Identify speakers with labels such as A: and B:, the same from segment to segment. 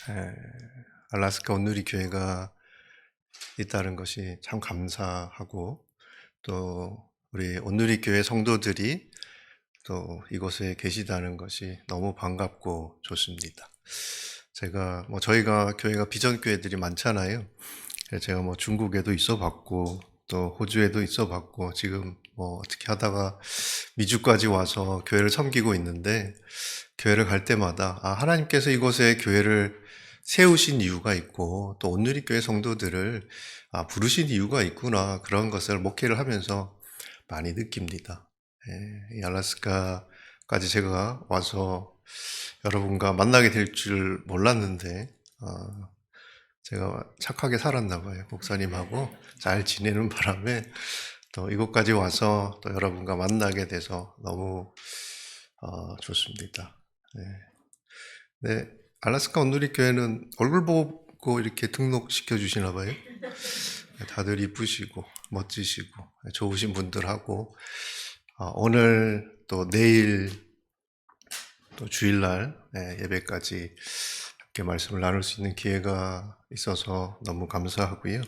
A: 에, 알래스카 온누리 교회가 있다는 것이 참 감사하고, 또 우리 온누리 교회 성도들이 또 이곳에 계시다는 것이 너무 반갑고 좋습니다. 제가 저희가 교회가 비전 교회들이 많잖아요. 제가 중국에도 있어 봤고, 또 호주에도 있어 봤고, 지금 어떻게 하다가 미주까지 와서 교회를 섬기고 있는데, 교회를 갈 때마다 하나님께서 이곳에 교회를 세우신 이유가 있고, 또 온누리 교회 성도들을 부르신 이유가 있구나, 그런 것을 목회를 하면서 많이 느낍니다. 이 알래스카까지 제가 와서 여러분과 만나게 될 줄 몰랐는데, 제가 착하게 살았나 봐요. 목사님하고 잘 지내는 바람에 또 이곳까지 와서 또 여러분과 만나게 돼서 너무 좋습니다. 네, 알래스카 온누리 교회는 얼굴 보고 이렇게 등록시켜 주시나 봐요. 다들 이쁘시고 멋지시고 좋으신 분들하고 오늘 또 내일 또 주일날 예배까지 함께 말씀을 나눌 수 있는 기회가 있어서 너무 감사하고요.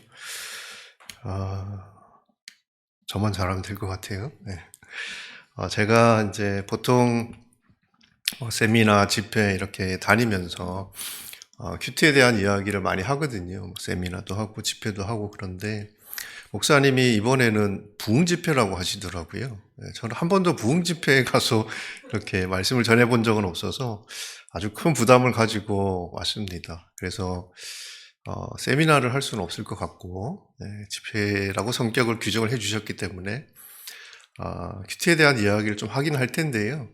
A: 저만 잘하면 될 것 같아요. 제가 이제 보통 세미나, 집회 이렇게 다니면서 큐티에 대한 이야기를 많이 하거든요. 세미나도 하고 집회도 하고. 그런데 목사님이 이번에는 부흥 집회라고 하시더라고요. 저는 한 번도 부흥 집회에 가서 이렇게 말씀을 전해본 적은 없어서 아주 큰 부담을 가지고 왔습니다. 그래서 세미나를 할 수는 없을 것 같고, 집회라고 성격을 규정을 해주셨기 때문에 큐티에 대한 이야기를 좀 하긴 할 텐데요.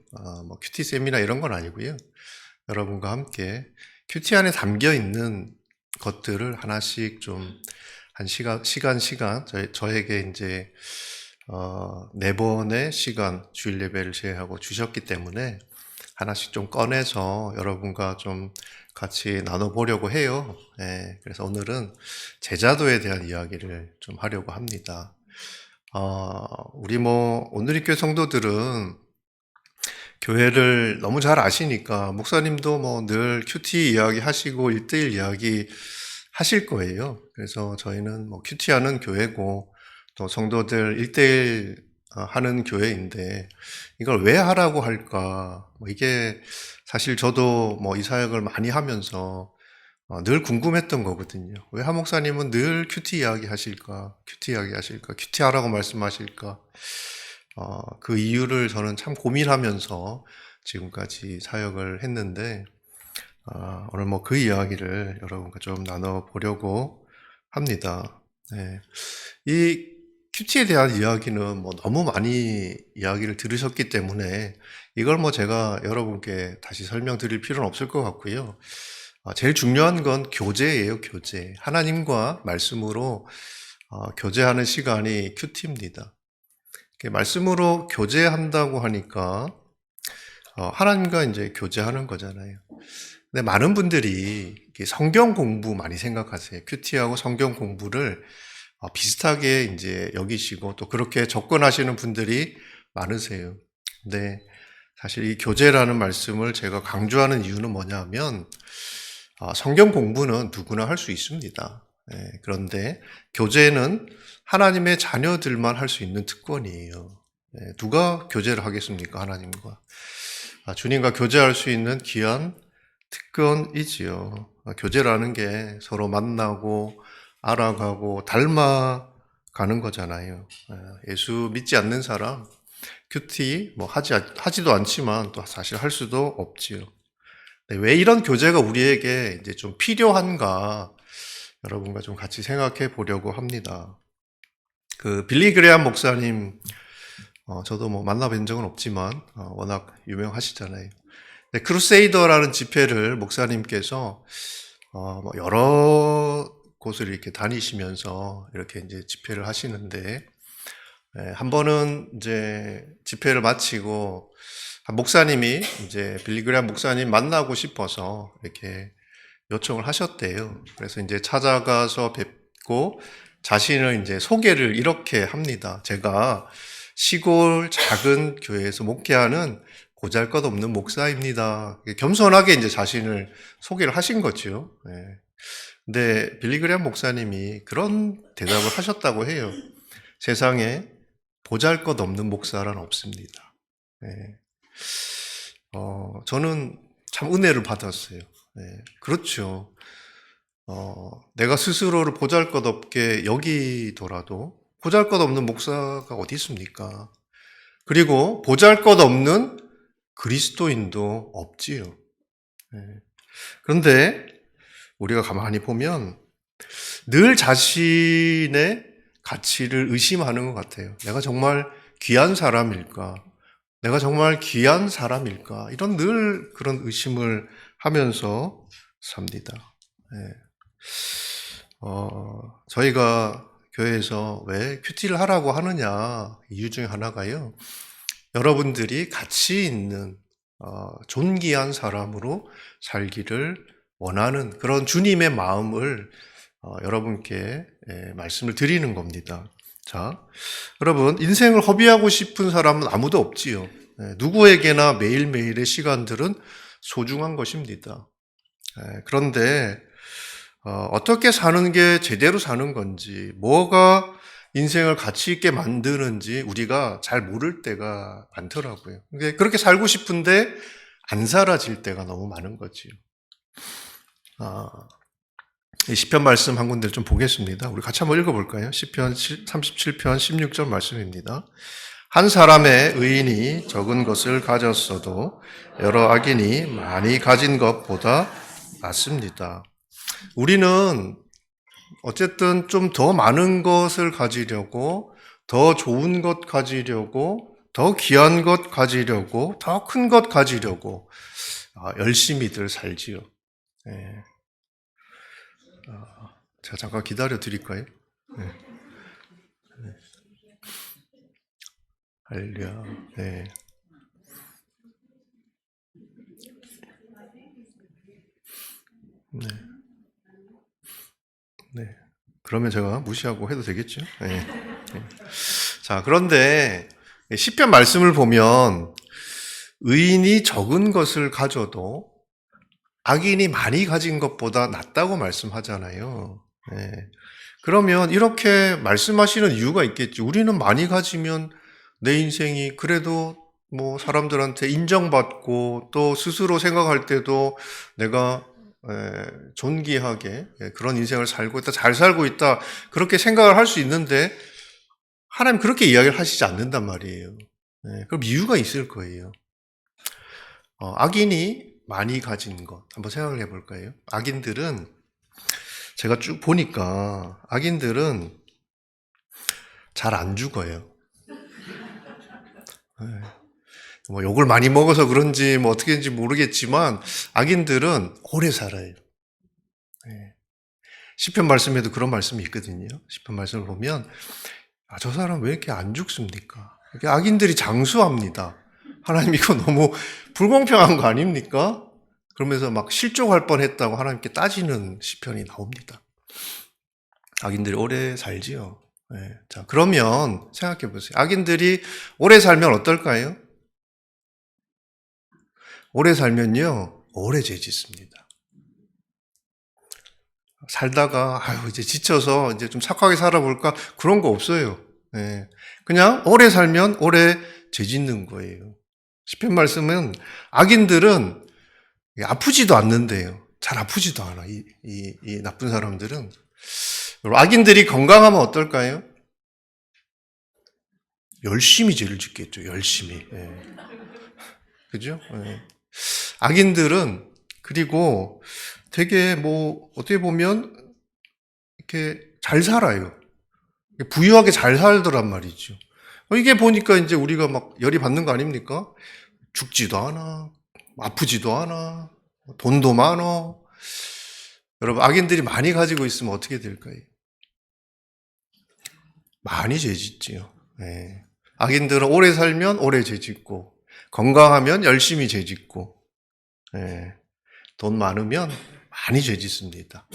A: 큐티 세미나 이런 건 아니고요. 여러분과 함께 큐티 안에 담겨 있는 것들을 하나씩 좀 한 시간, 저에게 이제, 4번의 시간, 주일 예배를 제외하고 주셨기 때문에 하나씩 좀 꺼내서 여러분과 좀 같이 나눠보려고 해요. 그래서 오늘은 제자도에 대한 이야기를 좀 하려고 합니다. 우리 온누리 교회 성도들은 교회를 너무 잘 아시니까 목사님도 늘 큐티 이야기 하시고 1대1 이야기 하실 거예요. 그래서 저희는 큐티하는 교회고 또 성도들 1대1 하는 교회인데 이걸 왜 하라고 할까? 이게 사실 저도 이 사역을 많이 하면서 늘 궁금했던 거거든요. 왜 한 목사님은 늘 큐티 이야기 하실까? 큐티 이야기 하실까? 큐티 하라고 말씀하실까? 그 이유를 저는 참 고민하면서 지금까지 사역을 했는데, 오늘 그 이야기를 여러분과 좀 나눠보려고 합니다. 이 큐티에 대한 이야기는 너무 많이 이야기를 들으셨기 때문에 이걸 제가 여러분께 다시 설명드릴 필요는 없을 것 같고요. 제일 중요한 건 교제예요, 교제. 하나님과 말씀으로 교제하는 시간이 큐티입니다. 말씀으로 교제한다고 하니까 하나님과 이제 교제하는 거잖아요. 근데 많은 분들이 성경 공부 많이 생각하세요. 큐티하고 성경 공부를 비슷하게 이제 여기시고 또 그렇게 접근하시는 분들이 많으세요. 근데 사실 이 교제라는 말씀을 제가 강조하는 이유는 뭐냐면 성경 공부는 누구나 할 수 있습니다. 그런데 교제는 하나님의 자녀들만 할 수 있는 특권이에요. 누가 교제를 하겠습니까? 하나님과. 주님과 교제할 수 있는 귀한 특권이지요. 교제라는 게 서로 만나고 알아가고 닮아가는 거잖아요. 예수 믿지 않는 사람, 큐티 하지도 않지만 또 사실 할 수도 없지요. 왜 이런 교제가 우리에게 이제 좀 필요한가 여러분과 좀 같이 생각해 보려고 합니다. 그 빌리 그레암 목사님, 저도 만나뵌 적은 없지만 워낙 유명하시잖아요. 크루세이더라는 집회를 목사님께서 여러 곳을 이렇게 다니시면서 이렇게 이제 집회를 하시는데 한 번은 이제 집회를 마치고 한 목사님이 이제 빌리 그레암 목사님 만나고 싶어서 이렇게 요청을 하셨대요. 그래서 이제 찾아가서 뵙고 자신을 이제 소개를 이렇게 합니다. 제가 시골 작은 교회에서 목회하는 보잘것없는 목사입니다. 겸손하게 이제 자신을 소개를 하신 거죠. 예. 근데 빌리 그레이엄 목사님이 그런 대답을 하셨다고 해요. 세상에 보잘것없는 목사란 없습니다. 예. 저는 참 은혜를 받았어요. 예. 그렇죠. 내가 스스로를 보잘것없게 여기더라도 보잘것없는 목사가 어디 있습니까? 그리고 보잘것없는 그리스도인도 없지요. 예. 그런데 우리가 가만히 보면 늘 자신의 가치를 의심하는 것 같아요. 내가 정말 귀한 사람일까? 내가 정말 귀한 사람일까? 이런 늘 그런 의심을 하면서 삽니다. 예. 저희가 교회에서 왜 큐티를 하라고 하느냐 이유 중에 하나가요. 여러분들이 가치 있는 존귀한 사람으로 살기를 원하는 그런 주님의 마음을 여러분께 말씀을 드리는 겁니다. 자, 여러분 인생을 허비하고 싶은 사람은 아무도 없지요. 누구에게나 매일매일의 시간들은 소중한 것입니다. 그런데 어떻게 사는 게 제대로 사는 건지, 뭐가 인생을 가치 있게 만드는지 우리가 잘 모를 때가 많더라고요. 그렇게 살고 싶은데 안 살아질 때가 너무 많은 거지요. 이 시편 말씀 한 군데를 좀 보겠습니다. 우리 같이 한번 읽어볼까요? 시편 37편 16절 말씀입니다. 한 사람의 의인이 적은 것을 가졌어도 여러 악인이 많이 가진 것보다 낫습니다. 우리는 어쨌든 좀 더 많은 것을 가지려고, 더 좋은 것 가지려고, 더 귀한 것 가지려고, 더 큰 것 가지려고 열심히들 살지요. 네. 제가 잠깐 기다려 드릴까요? 네. 할렐루야. 네. 네. 네. 그러면 제가 무시하고 해도 되겠죠? 네. 네. 자, 그런데 시편 말씀을 보면 의인이 적은 것을 가져도 악인이 많이 가진 것보다 낫다고 말씀하잖아요. 네. 그러면 이렇게 말씀하시는 이유가 있겠죠. 우리는 많이 가지면 내 인생이 그래도 뭐 사람들한테 인정받고 또 스스로 생각할 때도 내가 존귀하게 그런 인생을 살고 있다, 잘 살고 있다, 그렇게 생각을 할 수 있는데 하나님 그렇게 이야기를 하시지 않는단 말이에요. 그럼 이유가 있을 거예요. 악인이 많이 가진 것 한번 생각을 해볼까요? 악인들은 제가 쭉 보니까 악인들은 잘 안 죽어요. 뭐 욕을 많이 먹어서 그런지 뭐 어떻게인지 모르겠지만 악인들은 오래 살아요. 시편 말씀에도 그런 말씀이 있거든요. 시편 말씀을 보면 저 사람 왜 이렇게 안 죽습니까? 이렇게 악인들이 장수합니다. 하나님 이거 너무 불공평한 거 아닙니까? 그러면서 막 실족할 뻔했다고 하나님께 따지는 시편이 나옵니다. 악인들이 오래 살지요. 자, 그러면 생각해 보세요. 악인들이 오래 살면 어떨까요? 오래 살면요, 오래 죄 짓습니다. 살다가 이제 지쳐서 이제 좀 착하게 살아볼까 그런 거 없어요. 그냥 오래 살면 오래 죄 짓는 거예요. 시편 말씀은 악인들은 아프지도 않는데요. 잘 아프지도 않아. 이 나쁜 사람들은. 악인들이 건강하면 어떨까요? 열심히 죄를 짓겠죠. 열심히. 그죠? 악인들은 그리고 되게 뭐 어떻게 보면 이렇게 잘 살아요. 부유하게 잘 살더란 말이죠. 이게 보니까 이제 우리가 막 열이 받는 거 아닙니까? 죽지도 않아, 아프지도 않아, 돈도 많아. 여러분, 악인들이 많이 가지고 있으면 어떻게 될까요? 많이 죄 짓지요. 악인들은 오래 살면 오래 죄 짓고, 건강하면 열심히 죄 짓고, 돈 많으면 많이 죄 짓습니다.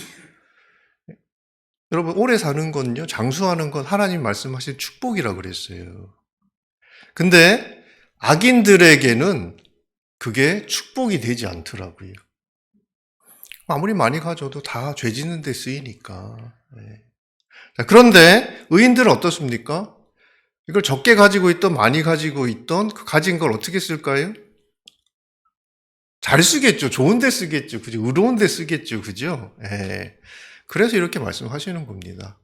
A: 여러분, 오래 사는 건요, 장수하는 건 하나님 말씀하신 축복이라고 그랬어요. 근데 악인들에게는 그게 축복이 되지 않더라고요. 아무리 많이 가져도 다 죄 짓는 데 쓰이니까. 네. 자, 그런데 의인들은 어떻습니까? 이걸 적게 가지고 있던 많이 가지고 있던 그 가진 걸 어떻게 쓸까요? 잘 쓰겠죠. 좋은 데 쓰겠죠. 그죠? 의로운 데 쓰겠죠. 그죠? 예. 그래서 이렇게 말씀하시는 겁니다.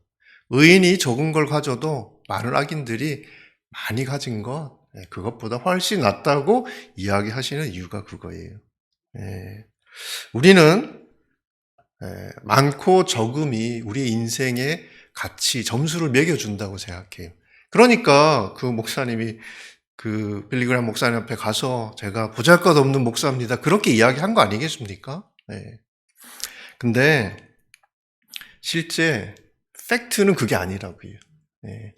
A: 의인이 적은 걸 가져도 많은 악인들이 많이 가진 것, 그것보다 훨씬 낫다고 이야기하시는 이유가 그거예요. 예. 우리는 많고 적음이 우리 인생의 가치, 점수를 매겨준다고 생각해요. 그러니까 그 목사님이 그 빌리그람 목사님 앞에 가서 제가 보잘것없는 목사입니다. 그렇게 이야기한 거 아니겠습니까? 네. 근데 실제 팩트는 그게 아니라고요. 네.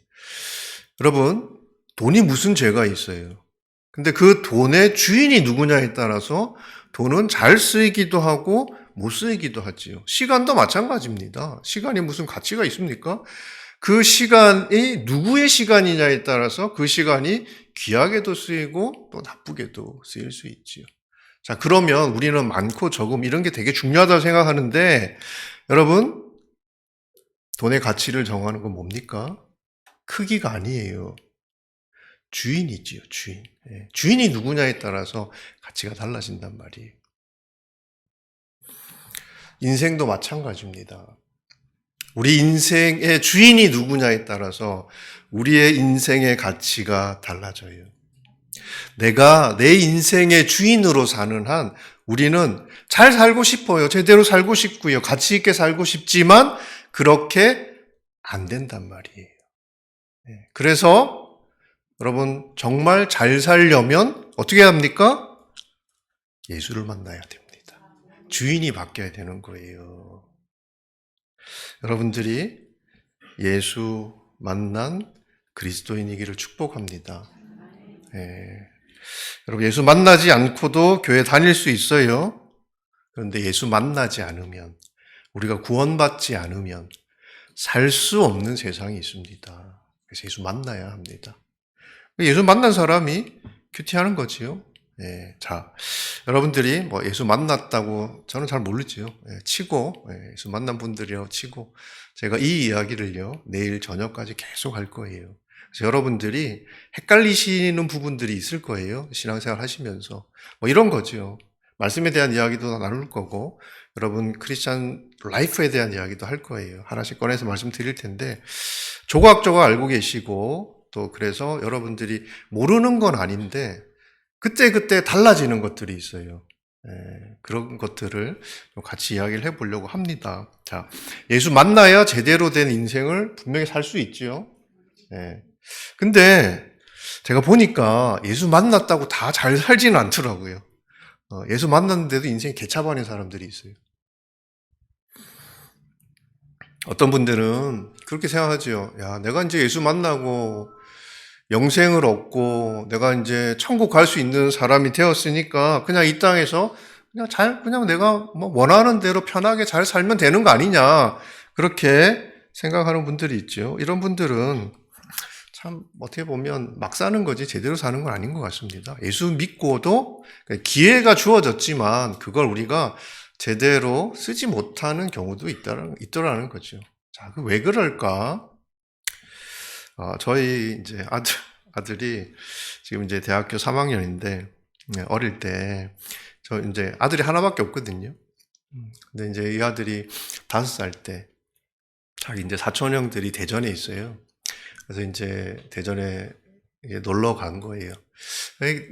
A: 여러분, 돈이 무슨 죄가 있어요? 근데 그 돈의 주인이 누구냐에 따라서 돈은 잘 쓰이기도 하고 못 쓰이기도 하지요. 시간도 마찬가지입니다. 시간이 무슨 가치가 있습니까? 그 시간이 누구의 시간이냐에 따라서 그 시간이 귀하게도 쓰이고 또 나쁘게도 쓰일 수 있지요. 자, 그러면 우리는 많고 적음 이런 게 되게 중요하다고 생각하는데 여러분, 돈의 가치를 정하는 건 뭡니까? 크기가 아니에요. 주인이지요, 주인. 주인이 누구냐에 따라서 가치가 달라진단 말이에요. 인생도 마찬가지입니다. 우리 인생의 주인이 누구냐에 따라서 우리의 인생의 가치가 달라져요. 내가 내 인생의 주인으로 사는 한 우리는 잘 살고 싶어요. 제대로 살고 싶고요. 가치 있게 살고 싶지만 그렇게 안 된단 말이에요. 그래서 여러분 정말 잘 살려면 어떻게 해야 합니까? 예수를 만나야 됩니다. 주인이 바뀌어야 되는 거예요. 여러분들이 예수 만난 그리스도인이기를 축복합니다. 여러분 예수 만나지 않고도 교회 다닐 수 있어요. 그런데 예수 만나지 않으면 우리가 구원받지 않으면 살 수 없는 세상이 있습니다. 그래서 예수 만나야 합니다. 예수 만난 사람이 큐티하는 거지요. 자, 여러분들이 뭐 예수 만났다고 저는 잘 모르지요. 치고 예수 만난 분들이라고 치고 제가 이 이야기를요 내일 저녁까지 계속 할 거예요. 그래서 여러분들이 헷갈리시는 부분들이 있을 거예요. 신앙생활 하시면서 뭐 이런 거죠. 말씀에 대한 이야기도 나눌 거고 여러분 크리스찬 라이프에 대한 이야기도 할 거예요. 하나씩 꺼내서 말씀드릴 텐데 조각조각 알고 계시고 또 그래서 여러분들이 모르는 건 아닌데 그때그때 달라지는 것들이 있어요. 그런 것들을 같이 이야기를 해보려고 합니다. 자, 예수 만나야 제대로 된 인생을 분명히 살 수 있죠. 근데 제가 보니까 예수 만났다고 다 잘 살지는 않더라고요. 예수 만났는데도 인생이 개차반인 사람들이 있어요. 어떤 분들은 그렇게 생각하죠. 야, 내가 이제 예수 만나고 영생을 얻고 내가 이제 천국 갈 수 있는 사람이 되었으니까 그냥 이 땅에서 그냥 내가 뭐 원하는 대로 편하게 잘 살면 되는 거 아니냐. 그렇게 생각하는 분들이 있죠. 이런 분들은 참 어떻게 보면 막 사는 거지 제대로 사는 건 아닌 것 같습니다. 예수 믿고도 기회가 주어졌지만 그걸 우리가 제대로 쓰지 못하는 경우도 있더라는 거죠. 자, 왜 그럴까? 저희 이제 아들이 지금 이제 대학교 3학년인데 어릴 때 저 이제 아들이 하나밖에 없거든요. 근데 이제 이 아들이 5살 때 자기 이제 사촌 형들이 대전에 있어요. 그래서 이제 대전에 이제 놀러 간 거예요.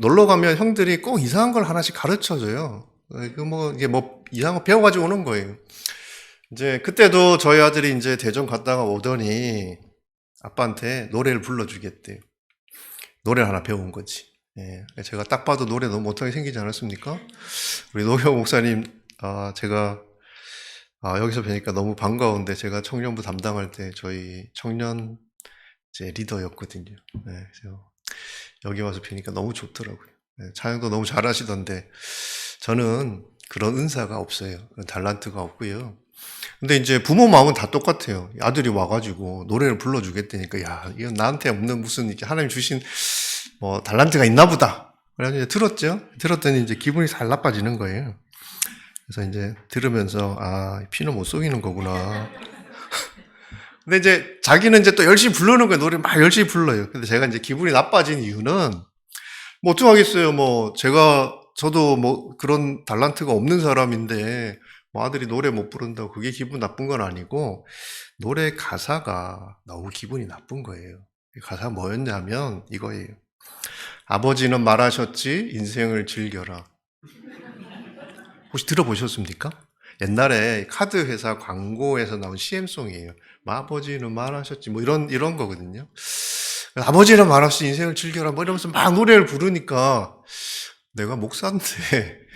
A: 놀러 가면 형들이 꼭 이상한 걸 하나씩 가르쳐 줘요. 이게 뭐 이상한 거 배워가지고 오는 거예요. 이제 그때도 저희 아들이 이제 대전 갔다가 오더니 아빠한테 노래를 불러주겠대요. 노래를 하나 배운 거지. 제가 딱 봐도 노래 너무 못하게 생기지 않았습니까? 우리 노형 목사님, 제가 여기서 뵈니까 너무 반가운데 제가 청년부 담당할 때 저희 청년 제 리더였거든요. 그래서 여기 와서 뵈니까 너무 좋더라고요. 찬양도 너무 잘하시던데 저는 그런 은사가 없어요. 그런 달란트가 없고요. 근데 이제 부모 마음은 다 똑같아요. 아들이 와가지고 노래를 불러주겠다니까, 야, 이건 나한테 없는 무슨 이렇게 하나님 주신 뭐 달란트가 있나 보다. 그래서 이제 들었더니 이제 기분이 살 나빠지는 거예요. 그래서 이제 들으면서, 아, 피는 못 속이는 거구나. 근데 이제 자기는 이제 또 열심히 부르는 거예요. 노래 막 열심히 불러요. 근데 제가 이제 기분이 나빠진 이유는, 뭐 어떡하겠어요. 뭐 저도 뭐 그런 달란트가 없는 사람인데, 뭐 아들이 노래 못 부른다고 그게 기분 나쁜 건 아니고, 노래 가사가 너무 기분이 나쁜 거예요. 가사가 뭐였냐면 이거예요. 아버지는 말하셨지, 인생을 즐겨라. 혹시 들어보셨습니까? 옛날에 카드 회사 광고에서 나온 CM송이에요. 뭐 아버지는 말하셨지, 뭐 이런 거거든요. 아버지는 말하셨지, 인생을 즐겨라, 뭐 이러면서 막 노래를 부르니까 내가 목사인데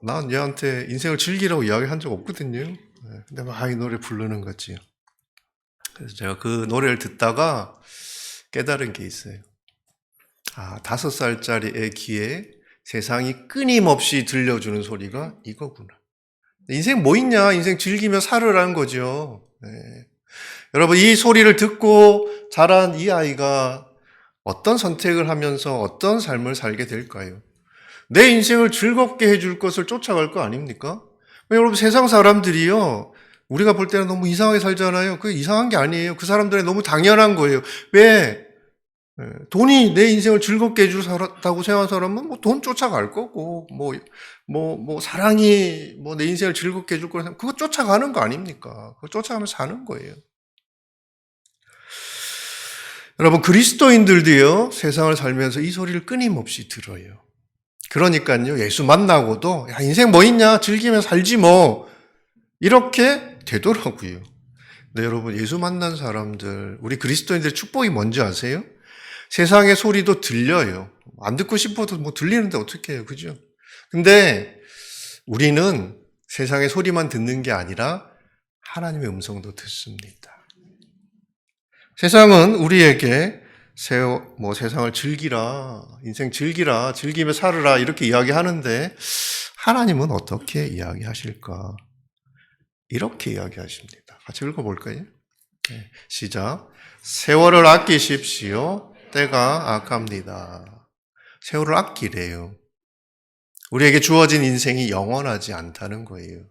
A: 난 얘한테 인생을 즐기라고 이야기한 적 없거든요. 근데 막 이 노래 부르는 거지요. 그래서 제가 그 노래를 듣다가 깨달은 게 있어요. 아, 5살짜리 애 귀에 세상이 끊임없이 들려주는 소리가 이거구나. 인생 뭐 있냐? 인생 즐기며 살으라는 거죠. 네. 여러분, 이 소리를 듣고 자란 이 아이가 어떤 선택을 하면서 어떤 삶을 살게 될까요? 내 인생을 즐겁게 해줄 것을 쫓아갈 거 아닙니까? 여러분, 세상 사람들이요, 우리가 볼 때는 너무 이상하게 살잖아요. 그게 이상한 게 아니에요. 그 사람들은 너무 당연한 거예요. 왜? 돈이 내 인생을 즐겁게 해주다고 생각하는 사람은 뭐 돈 쫓아갈 거고, 사랑이 뭐 내 인생을 즐겁게 해줄 거라고 생각, 그거 쫓아가는 거 아닙니까? 그거 쫓아가면서 사는 거예요. 여러분, 그리스도인들도요, 세상을 살면서 이 소리를 끊임없이 들어요. 그러니까요, 예수 만나고도, 야, 인생 뭐 있냐? 즐기면 살지 뭐. 이렇게 되더라고요. 근데 여러분, 예수 만난 사람들, 우리 그리스도인들의 축복이 뭔지 아세요? 세상의 소리도 들려요. 안 듣고 싶어도 뭐 들리는데 어떻게 해요, 그죠? 근데 우리는 세상의 소리만 듣는 게 아니라 하나님의 음성도 듣습니다. 세상은 우리에게 세상을 즐기라, 인생 즐기라, 즐기며 살으라 이렇게 이야기하는데 하나님은 어떻게 이야기하실까? 이렇게 이야기하십니다. 같이 읽어볼까요? 네, 시작. 세월을 아끼십시오. 때가 악합니다. 세월을 아끼래요. 우리에게 주어진 인생이 영원하지 않다는 거예요.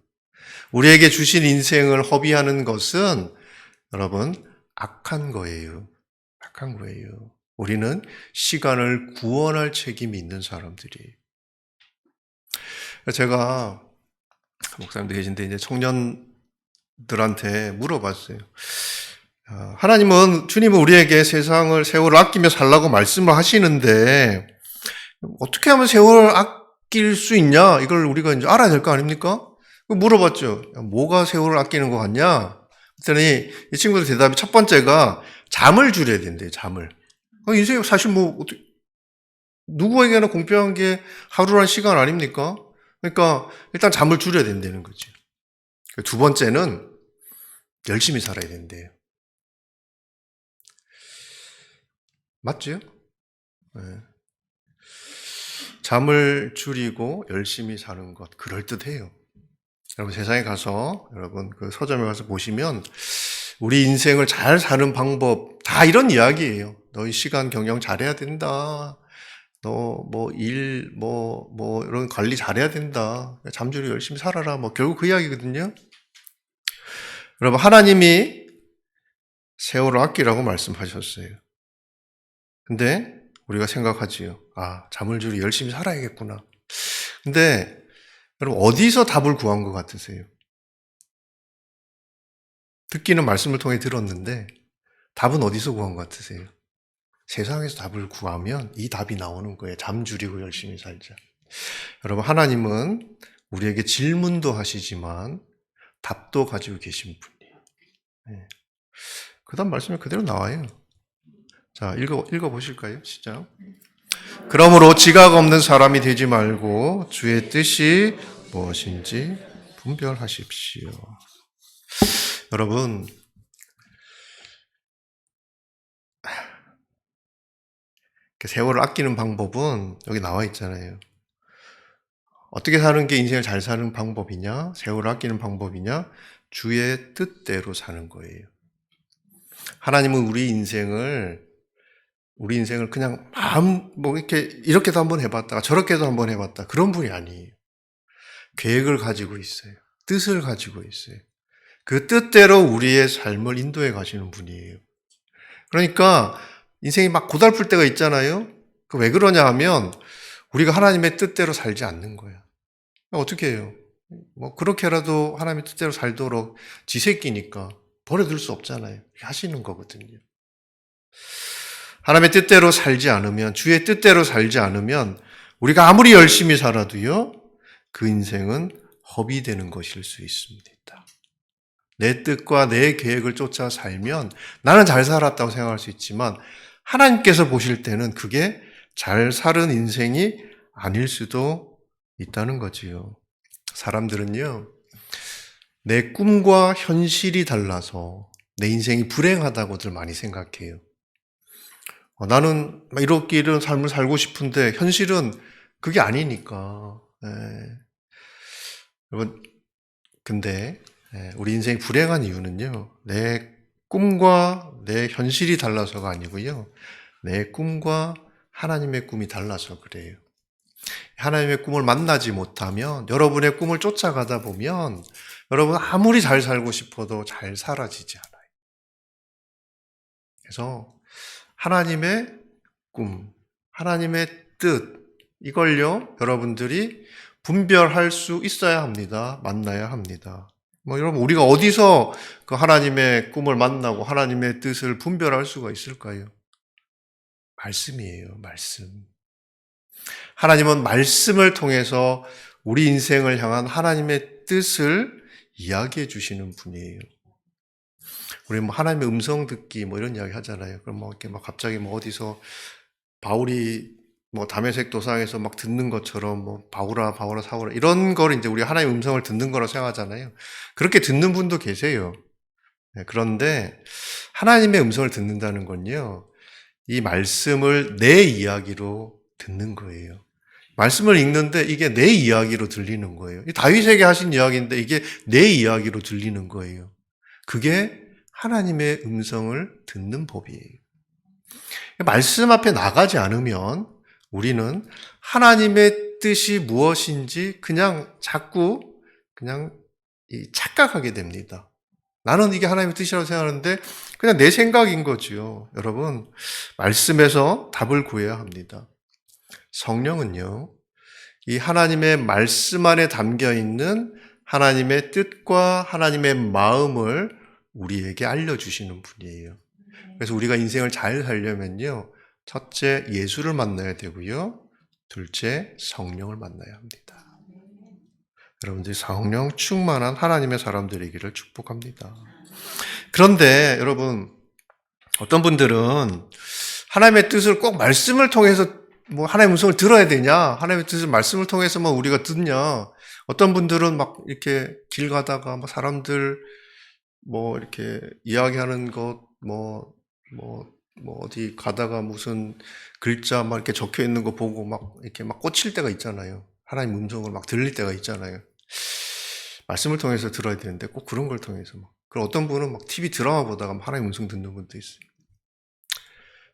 A: 우리에게 주신 인생을 허비하는 것은 여러분 악한 거예요. 악한 거예요. 우리는 시간을 구원할 책임이 있는 사람들이에요. 제가 목사님도 계신데 이제 청년들한테 물어봤어요. 주님은 우리에게 세월을 아끼며 살라고 말씀을 하시는데 어떻게 하면 세월을 아낄 수 있냐? 이걸 우리가 이제 알아야 될 거 아닙니까? 물어봤죠. 뭐가 세월을 아끼는 것 같냐? 그랬더니 이 친구들 대답이 첫 번째가 잠을 줄여야 된대요. 잠을. 인생이 사실 누구에게나 공평한 게 하루란 시간 아닙니까? 그러니까 일단 잠을 줄여야 된다는 거죠. 두 번째는 열심히 살아야 된대요. 맞죠? 네. 잠을 줄이고 열심히 사는 것 그럴듯해요. 여러분 세상에 가서 여러분 그 서점에 가서 보시면 우리 인생을 잘 사는 방법 다 이런 이야기예요. 너희 시간 경영 잘해야 된다. 너 이런 관리 잘해야 된다. 잠줄이고 열심히 살아라. 결국 그 이야기거든요. 여러분 하나님이 세월을 아끼라고 말씀하셨어요. 근데 우리가 생각하지요. 아, 잠을 줄이고 열심히 살아야겠구나. 근데 여러분 어디서 답을 구한 것 같으세요? 듣기는 말씀을 통해 들었는데 답은 어디서 구한 것 같으세요? 세상에서 답을 구하면 이 답이 나오는 거예요. 잠 줄이고 열심히 살자. 여러분 하나님은 우리에게 질문도 하시지만 답도 가지고 계신 분이에요. 네. 그 다음 말씀이 그대로 나와요. 자, 읽어보실까요? 시작. 그러므로 지각 없는 사람이 되지 말고 주의 뜻이 무엇인지 분별하십시오. 여러분, 세월을 아끼는 방법은 여기 나와 있잖아요. 어떻게 사는 게 인생을 잘 사는 방법이냐? 세월을 아끼는 방법이냐? 주의 뜻대로 사는 거예요. 하나님은 우리 인생을 우리 인생을 그냥 뭐 이렇게도 한번 해봤다가 저렇게도 한번 해봤다. 그런 분이 아니에요. 계획을 가지고 있어요. 뜻을 가지고 있어요. 그 뜻대로 우리의 삶을 인도해 가시는 분이에요. 그러니까 인생이 막 고달플 때가 있잖아요. 그 왜 그러냐 하면 우리가 하나님의 뜻대로 살지 않는 거야. 어떻게 해요? 뭐 그렇게라도 하나님의 뜻대로 살도록 지 새끼니까 버려둘 수 없잖아요. 하시는 거거든요. 하나님의 뜻대로 살지 않으면, 주의 뜻대로 살지 않으면 우리가 아무리 열심히 살아도요, 그 인생은 허비되는 것일 수 있습니다. 내 뜻과 내 계획을 쫓아 살면 나는 잘 살았다고 생각할 수 있지만 하나님께서 보실 때는 그게 잘 살은 인생이 아닐 수도 있다는 거지요. 사람들은요, 내 꿈과 현실이 달라서 내 인생이 불행하다고들 많이 생각해요. 나는 이렇게 이런 삶을 살고 싶은데 현실은 그게 아니니까. 여러분, 근데 우리 인생이 불행한 이유는요, 내 꿈과 내 현실이 달라서가 아니고요, 내 꿈과 하나님의 꿈이 달라서 그래요. 하나님의 꿈을 만나지 못하면, 여러분의 꿈을 쫓아가다 보면 여러분 아무리 잘 살고 싶어도 잘 살아지지 않아요. 그래서 하나님의 꿈, 하나님의 뜻, 이걸요 여러분들이 분별할 수 있어야 합니다. 만나야 합니다. 여러분 우리가 어디서 그 하나님의 꿈을 만나고 하나님의 뜻을 분별할 수가 있을까요? 말씀이에요. 말씀. 하나님은 말씀을 통해서 우리 인생을 향한 하나님의 뜻을 이야기해 주시는 분이에요. 우리 하나님의 음성 듣기 이런 이야기 하잖아요. 그럼 이렇게 갑자기 어디서 바울이 다메섹 도상에서 듣는 것처럼 바울아 사울아 이런 걸 이제 우리 하나님의 음성을 듣는 거라고 생각하잖아요. 그렇게 듣는 분도 계세요. 그런데 하나님의 음성을 듣는다는 건요, 이 말씀을 내 이야기로 듣는 거예요. 말씀을 읽는데 이게 내 이야기로 들리는 거예요. 다윗에게 하신 이야기인데 이게 내 이야기로 들리는 거예요. 그게 하나님의 음성을 듣는 법이에요. 말씀 앞에 나가지 않으면 우리는 하나님의 뜻이 무엇인지 자꾸 착각하게 됩니다. 나는 이게 하나님의 뜻이라고 생각하는데 그냥 내 생각인 거지요. 여러분, 말씀에서 답을 구해야 합니다. 성령은요, 이 하나님의 말씀 안에 담겨 있는 하나님의 뜻과 하나님의 마음을 우리에게 알려주시는 분이에요. 그래서 우리가 인생을 잘 살려면요, 첫째, 예수를 만나야 되고요, 둘째, 성령을 만나야 합니다. 여러분들이 성령 충만한 하나님의 사람들이기를 축복합니다. 그런데 여러분, 어떤 분들은 하나님의 뜻을 꼭 말씀을 통해서 하나님의 음성을 들어야 되냐, 하나님의 뜻을 말씀을 통해서만 우리가 듣냐, 어떤 분들은 이렇게 길 가다가 사람들 이렇게 이야기하는 것, 어디 가다가 무슨 글자 이렇게 적혀 있는 거 보고 이렇게 꽂힐 때가 있잖아요. 하나님 음성을 들릴 때가 있잖아요. 말씀을 통해서 들어야 되는데 꼭 그런 걸 통해서 그리고 어떤 분은 TV 드라마 보다가 하나님 음성 듣는 분도 있어요.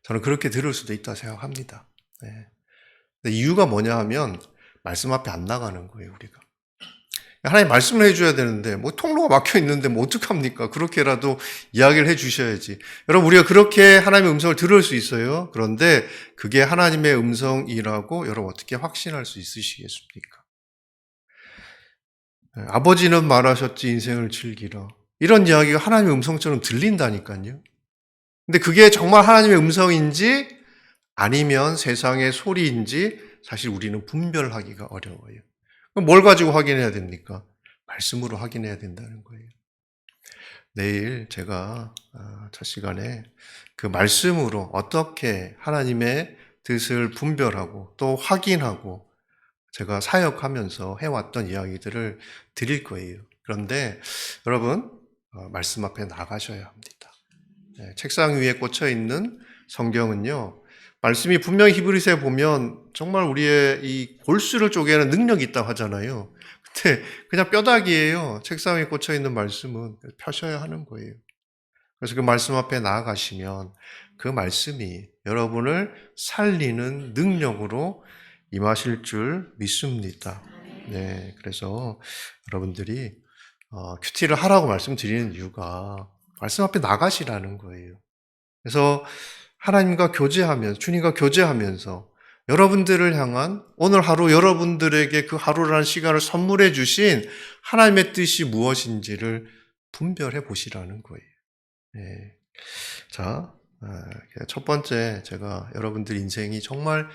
A: 저는 그렇게 들을 수도 있다 생각합니다. 근데 이유가 뭐냐 하면 말씀 앞에 안 나가는 거예요, 우리가. 하나님 말씀을 해줘야 되는데 통로가 막혀 있는데 어떡합니까? 그렇게라도 이야기를 해주셔야지. 여러분, 우리가 그렇게 하나님의 음성을 들을 수 있어요. 그런데 그게 하나님의 음성이라고 여러분 어떻게 확신할 수 있으시겠습니까? 아버지는 말하셨지 인생을 즐기라. 이런 이야기가 하나님의 음성처럼 들린다니까요. 근데 그게 정말 하나님의 음성인지 아니면 세상의 소리인지 사실 우리는 분별하기가 어려워요. 그럼 뭘 가지고 확인해야 됩니까? 말씀으로 확인해야 된다는 거예요. 내일 제가 첫 시간에 그 말씀으로 어떻게 하나님의 뜻을 분별하고 또 확인하고 제가 사역하면서 해왔던 이야기들을 드릴 거예요. 그런데 여러분, 말씀 앞에 나가셔야 합니다. 책상 위에 꽂혀 있는 성경은요, 말씀이 분명히 히브리서에 보면 정말 우리의 이 골수를 쪼개는 능력이 있다고 하잖아요. 근데 그냥 뼈다귀예요. 책상 위에 꽂혀 있는 말씀은 펴셔야 하는 거예요. 그래서 그 말씀 앞에 나아가시면 그 말씀이 여러분을 살리는 능력으로 임하실 줄 믿습니다. 네, 그래서 여러분들이 큐티를 하라고 말씀드리는 이유가 말씀 앞에 나가시라는 거예요. 그래서 하나님과 교제하면서, 주님과 교제하면서 여러분들을 향한 오늘 하루 여러분들에게 그 하루라는 시간을 선물해 주신 하나님의 뜻이 무엇인지를 분별해 보시라는 거예요. 네. 자, 첫 번째 제가 여러분들 인생이 정말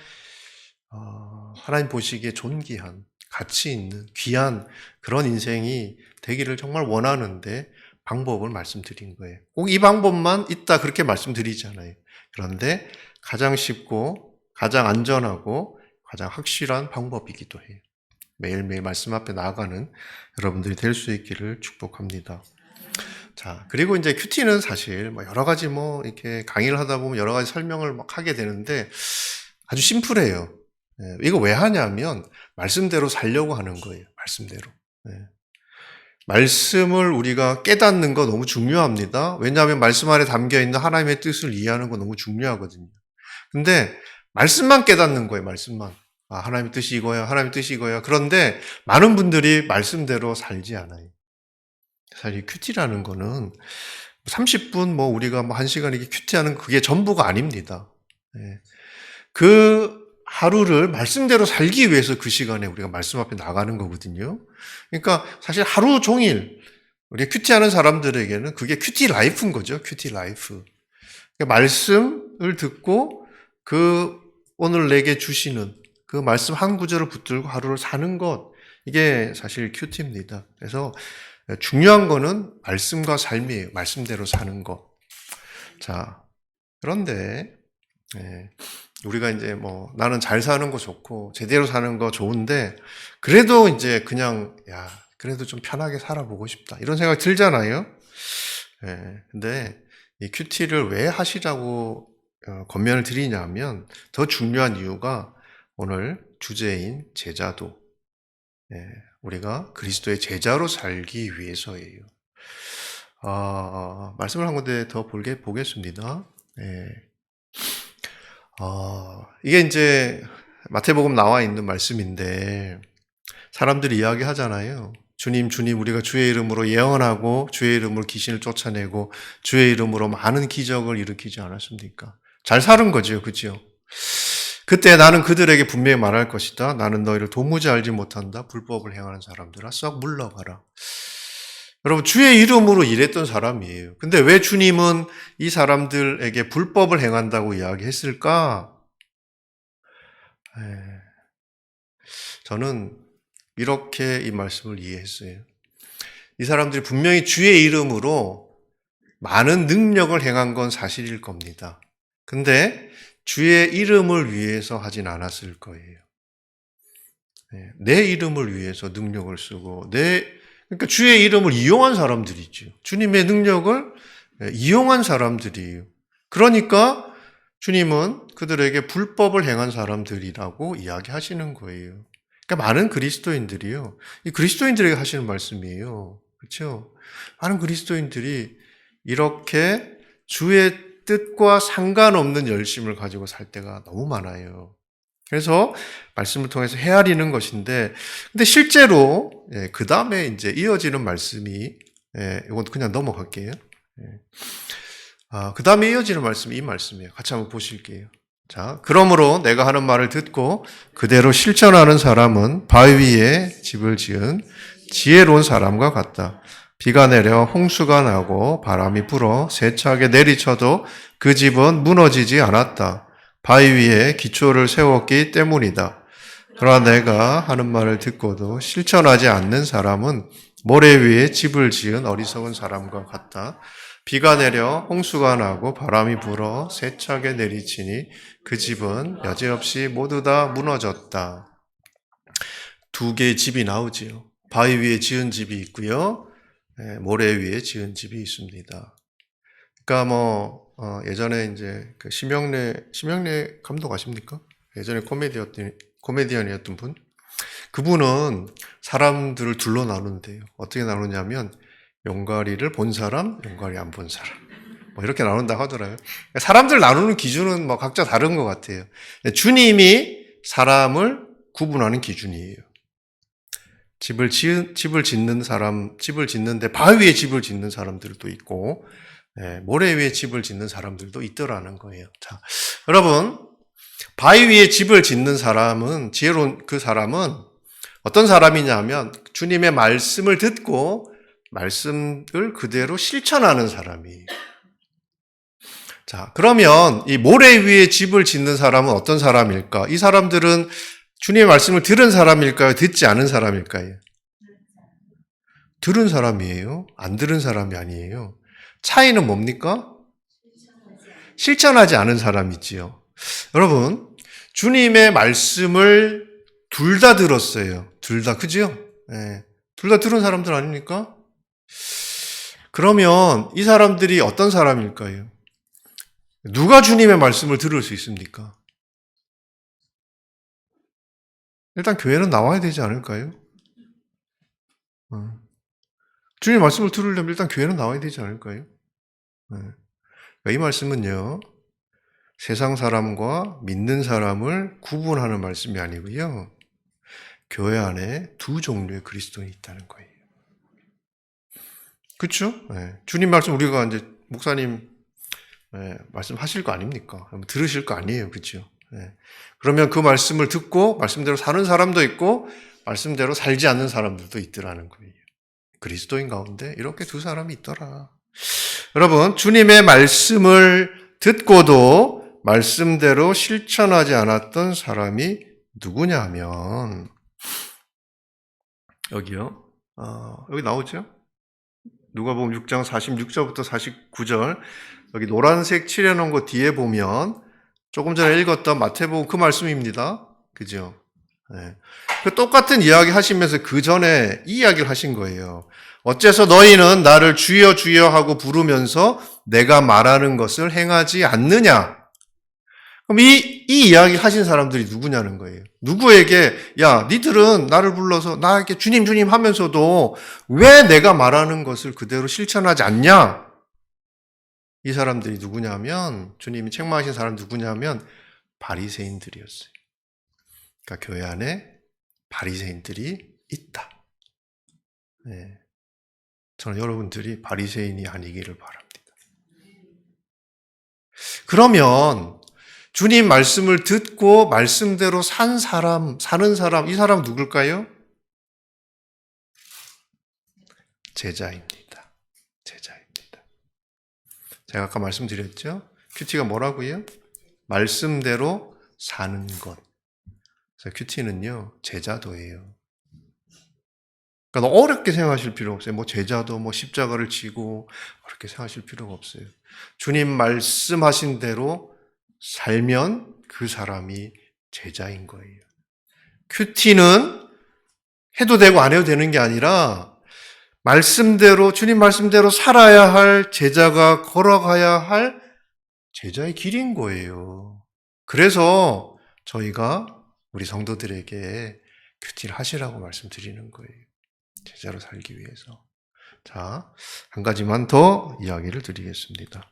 A: 하나님 보시기에 존귀한, 가치 있는, 귀한 그런 인생이 되기를 정말 원하는데 방법을 말씀드린 거예요. 꼭 이 방법만 있다 그렇게 말씀드리잖아요. 그런데 가장 쉽고 가장 안전하고 가장 확실한 방법이기도 해요. 매일매일 말씀 앞에 나아가는 여러분들이 될 수 있기를 축복합니다. 자, 그리고 이제 큐티는 사실 여러 가지 이렇게 강의를 하다 보면 여러 가지 설명을 막 하게 되는데 아주 심플해요. 이거 왜 하냐면 말씀대로 살려고 하는 거예요. 말씀대로. 말씀을 우리가 깨닫는 거 너무 중요합니다. 왜냐하면 말씀 안에 담겨 있는 하나님의 뜻을 이해하는 거 너무 중요하거든요. 근데 말씀만 깨닫는 거예요. 말씀만. 하나님의 뜻이 이거야. 하나님의 뜻이 이거야. 그런데 많은 분들이 말씀대로 살지 않아요. 사실 큐티라는 거는 30분 우리가 1시간 이렇게 큐티하는 그게 전부가 아닙니다. 그 하루를 말씀대로 살기 위해서 그 시간에 우리가 말씀 앞에 나가는 거거든요. 그러니까 사실 하루 종일 우리가 큐티하는 사람들에게는 그게 큐티 라이프인 거죠. 큐티 라이프. 그러니까 말씀을 듣고 그 오늘 내게 주시는 그 말씀 한 구절을 붙들고 하루를 사는 것, 이게 사실 큐티입니다. 그래서 중요한 거는 말씀과 삶이에요. 말씀대로 사는 것. 자, 그런데 우리가 이제 나는 잘 사는 거 좋고 제대로 사는 거 좋은데 그래도 이제 그냥 그래도 좀 편하게 살아보고 싶다 이런 생각이 들잖아요. 근데 이 큐티를 왜 하시라고 권면을 드리냐면 더 중요한 이유가 오늘 주제인 제자도, 우리가 그리스도의 제자로 살기 위해서예요. 말씀을 한 군데 더 보겠습니다. 이게 이제 마태복음 나와 있는 말씀인데 사람들이 이야기하잖아요. 주님, 주님, 우리가 주의 이름으로 예언하고 주의 이름으로 귀신을 쫓아내고 주의 이름으로 많은 기적을 일으키지 않았습니까? 잘 사는 거죠, 그죠? 그때 나는 그들에게 분명히 말할 것이다. 나는 너희를 도무지 알지 못한다. 불법을 행하는 사람들아, 썩 물러가라. 여러분, 주의 이름으로 일했던 사람이에요. 근데 왜 주님은 이 사람들에게 불법을 행한다고 이야기했을까? 저는 이렇게 이 말씀을 이해했어요. 이 사람들이 분명히 주의 이름으로 많은 능력을 행한 건 사실일 겁니다. 근데 주의 이름을 위해서 하진 않았을 거예요. 내 이름을 위해서 능력을 쓰고 그러니까 주의 이름을 이용한 사람들이죠. 주님의 능력을 이용한 사람들이에요. 그러니까 주님은 그들에게 불법을 행한 사람들이라고 이야기하시는 거예요. 그러니까 많은 그리스도인들이요. 이 그리스도인들에게 하시는 말씀이에요. 그렇죠? 많은 그리스도인들이 이렇게 주의 뜻과 상관없는 열심을 가지고 살 때가 너무 많아요. 그래서 말씀을 통해서 헤아리는 것인데, 근데 실제로 그 다음에 이제 이어지는 말씀이 이건 그냥 넘어갈게요. 그 다음에 이어지는 말씀이 이 말씀이에요. 같이 한번 보실게요. 자, 그러므로 내가 하는 말을 듣고 그대로 실천하는 사람은 바위 위에 집을 지은 지혜로운 사람과 같다. 비가 내려 홍수가 나고 바람이 불어 세차게 내리쳐도 그 집은 무너지지 않았다. 바위 위에 기초를 세웠기 때문이다. 그러나 내가 하는 말을 듣고도 실천하지 않는 사람은 모래 위에 집을 지은 어리석은 사람과 같다. 비가 내려 홍수가 나고 바람이 불어 세차게 내리치니 그 집은 여지없이 모두 다 무너졌다. 두 개의 집이 나오지요. 바위 위에 지은 집이 있고요. 모래 위에 지은 집이 있습니다. 그러니까 예전에 이제 그 심영래 감독 아십니까? 예전에 코미디언이었던 분. 그분은 사람들을 둘로 나누는데요. 어떻게 나누냐면 용가리를 본 사람, 용가리 안 본 사람. 뭐 이렇게 나눈다 하더라고요. 사람들 나누는 기준은 뭐 각자 다른 것 같아요. 주님이 사람을 구분하는 기준이에요. 집을 짓는 사람, 집을 짓는데 바위 위에 집을 짓는 사람들도 있고, 모래 위에 집을 짓는 사람들도 있더라는 거예요. 자, 여러분, 바위 위에 집을 짓는 사람은, 지혜로운 그 사람은 어떤 사람이냐면, 주님의 말씀을 듣고, 말씀을 그대로 실천하는 사람이에요. 자, 그러면 이 모래 위에 집을 짓는 사람은 어떤 사람일까? 이 사람들은 주님의 말씀을 들은 사람일까요? 듣지 않은 사람일까요? 들은 사람이에요. 안 들은 사람이 아니에요. 차이는 뭡니까? 실천하지 않은 사람이지요. 여러분, 주님의 말씀을 둘 다 들었어요. 둘 다, 그죠? 네. 둘 다 들은 사람들 아닙니까? 그러면 이 사람들이 어떤 사람일까요? 누가 주님의 말씀을 들을 수 있습니까? 일단 교회는 나와야 되지 않을까요? 주님의 말씀을 들으려면 일단 교회는 나와야 되지 않을까요? 이 말씀은요, 세상 사람과 믿는 사람을 구분하는 말씀이 아니고요, 교회 안에 두 종류의 그리스도인이 있다는 거예요. 그렇죠? 주님 말씀 우리가 이제 목사님 말씀하실 거 아닙니까? 들으실 거 아니에요, 그렇죠? 그러면 그 말씀을 듣고 말씀대로 사는 사람도 있고 말씀대로 살지 않는 사람들도 있더라는 거예요. 그리스도인 가운데 이렇게 두 사람이 있더라. 여러분, 주님의 말씀을 듣고도 말씀대로 실천하지 않았던 사람이 누구냐 하면 여기요. 여기 나오죠? 누가복음 6장 46절부터 49절 여기 노란색 칠해놓은 거 뒤에 보면 조금 전에 읽었던 마태복음 그 말씀입니다. 그죠? 그 똑같은 이야기 하시면서 그 전에 이 이야기를 하신 거예요. 어째서 너희는 나를 주여 주여 하고 부르면서 내가 말하는 것을 행하지 않느냐? 그럼 이 이야기를 하신 사람들이 누구냐는 거예요. 누구에게 야 니들은 나를 불러서 나에게 주님 주님 하면서도 왜 내가 말하는 것을 그대로 실천하지 않냐? 이 사람들이 누구냐면 주님이 책망하신 사람 누구냐면 바리새인들이었어요. 그러니까 교회 안에 바리새인들이 있다. 저는 여러분들이 바리새인이 아니기를 바랍니다. 그러면 주님 말씀을 듣고 말씀대로 사는 사람, 이 사람 누굴까요? 제자입니다. 제자입니다. 제가 아까 말씀드렸죠? 큐티가 뭐라고요? 말씀대로 사는 것. 그래서 큐티는요, 제자도예요. 그러니까 너무 어렵게 생각하실 필요 없어요. 뭐 제자도 뭐 십자가를 지고 그렇게 생각하실 필요가 없어요. 주님 말씀하신 대로 살면 그 사람이 제자인 거예요. 큐티는 해도 되고 안 해도 되는 게 아니라 말씀대로 주님 말씀대로 살아야 할 제자가 걸어가야 할 제자의 길인 거예요. 그래서 저희가 우리 성도들에게 큐티를 하시라고 말씀드리는 거예요. 제자로 살기 위해서. 자, 한 가지만 더 이야기를 드리겠습니다.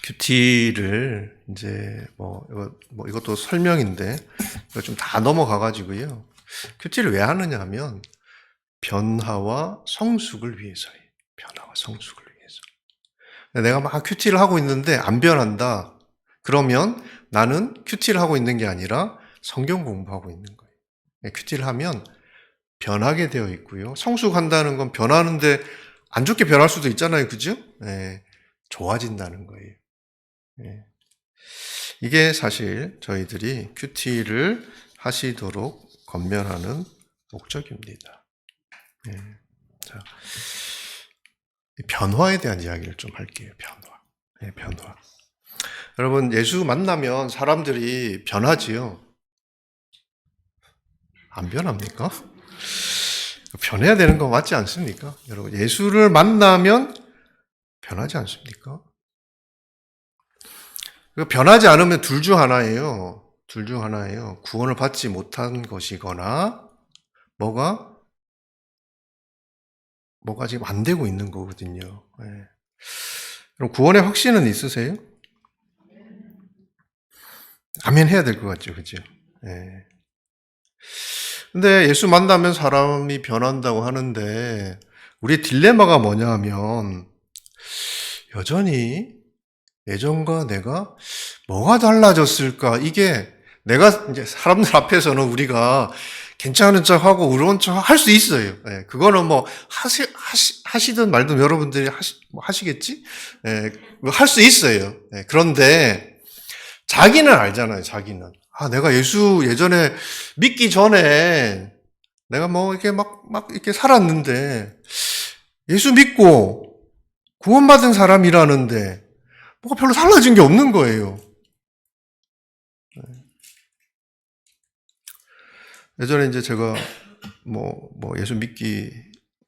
A: 큐티를 이제 이것도 설명인데 이거 좀 다 넘어가가지고요. 큐티를 왜 하느냐 하면 변화와 성숙을 위해서예요. 변화와 성숙을 위해서. 내가 막 큐티를 하고 있는데 안 변한다. 그러면 나는 큐티를 하고 있는 게 아니라 성경 공부하고 있는 거예요. 큐티를 하면 변하게 되어 있고요. 성숙한다는 건 변하는데 안 좋게 변할 수도 있잖아요. 그죠? 좋아진다는 거예요. 이게 사실 저희들이 큐티를 하시도록 권면하는 목적입니다. 자, 변화에 대한 이야기를 좀 할게요. 변화. 여러분, 예수 만나면 사람들이 변하지요? 안 변합니까? 변해야 되는 거 맞지 않습니까? 여러분, 예수를 만나면 변하지 않습니까? 변하지 않으면 둘 중 하나예요. 구원을 받지 못한 것이거나 뭐가 지금 안 되고 있는 거거든요. 그럼 구원의 확신은 있으세요? 아멘 해야 될 것 같죠, 그죠? 예. 근데 예수 만나면 사람이 변한다고 하는데, 우리의 딜레마가 뭐냐 하면, 여전히 예전과 내가 뭐가 달라졌을까? 이게 내가 이제 사람들 앞에서는 우리가 괜찮은 척하고 의로운 척 할 수 있어요. 예, 그거는 뭐 하시든 말든 여러분들이 하시겠지? 예, 할 수 있어요. 예, 그런데 자기는 알잖아요, 자기는. 아, 내가 예수 예전에 믿기 전에 내가 뭐 이렇게 막 이렇게 살았는데 예수 믿고 구원받은 사람이라는데 뭐가 별로 달라진 게 없는 거예요. 예전에 이제 제가 뭐 예수 믿기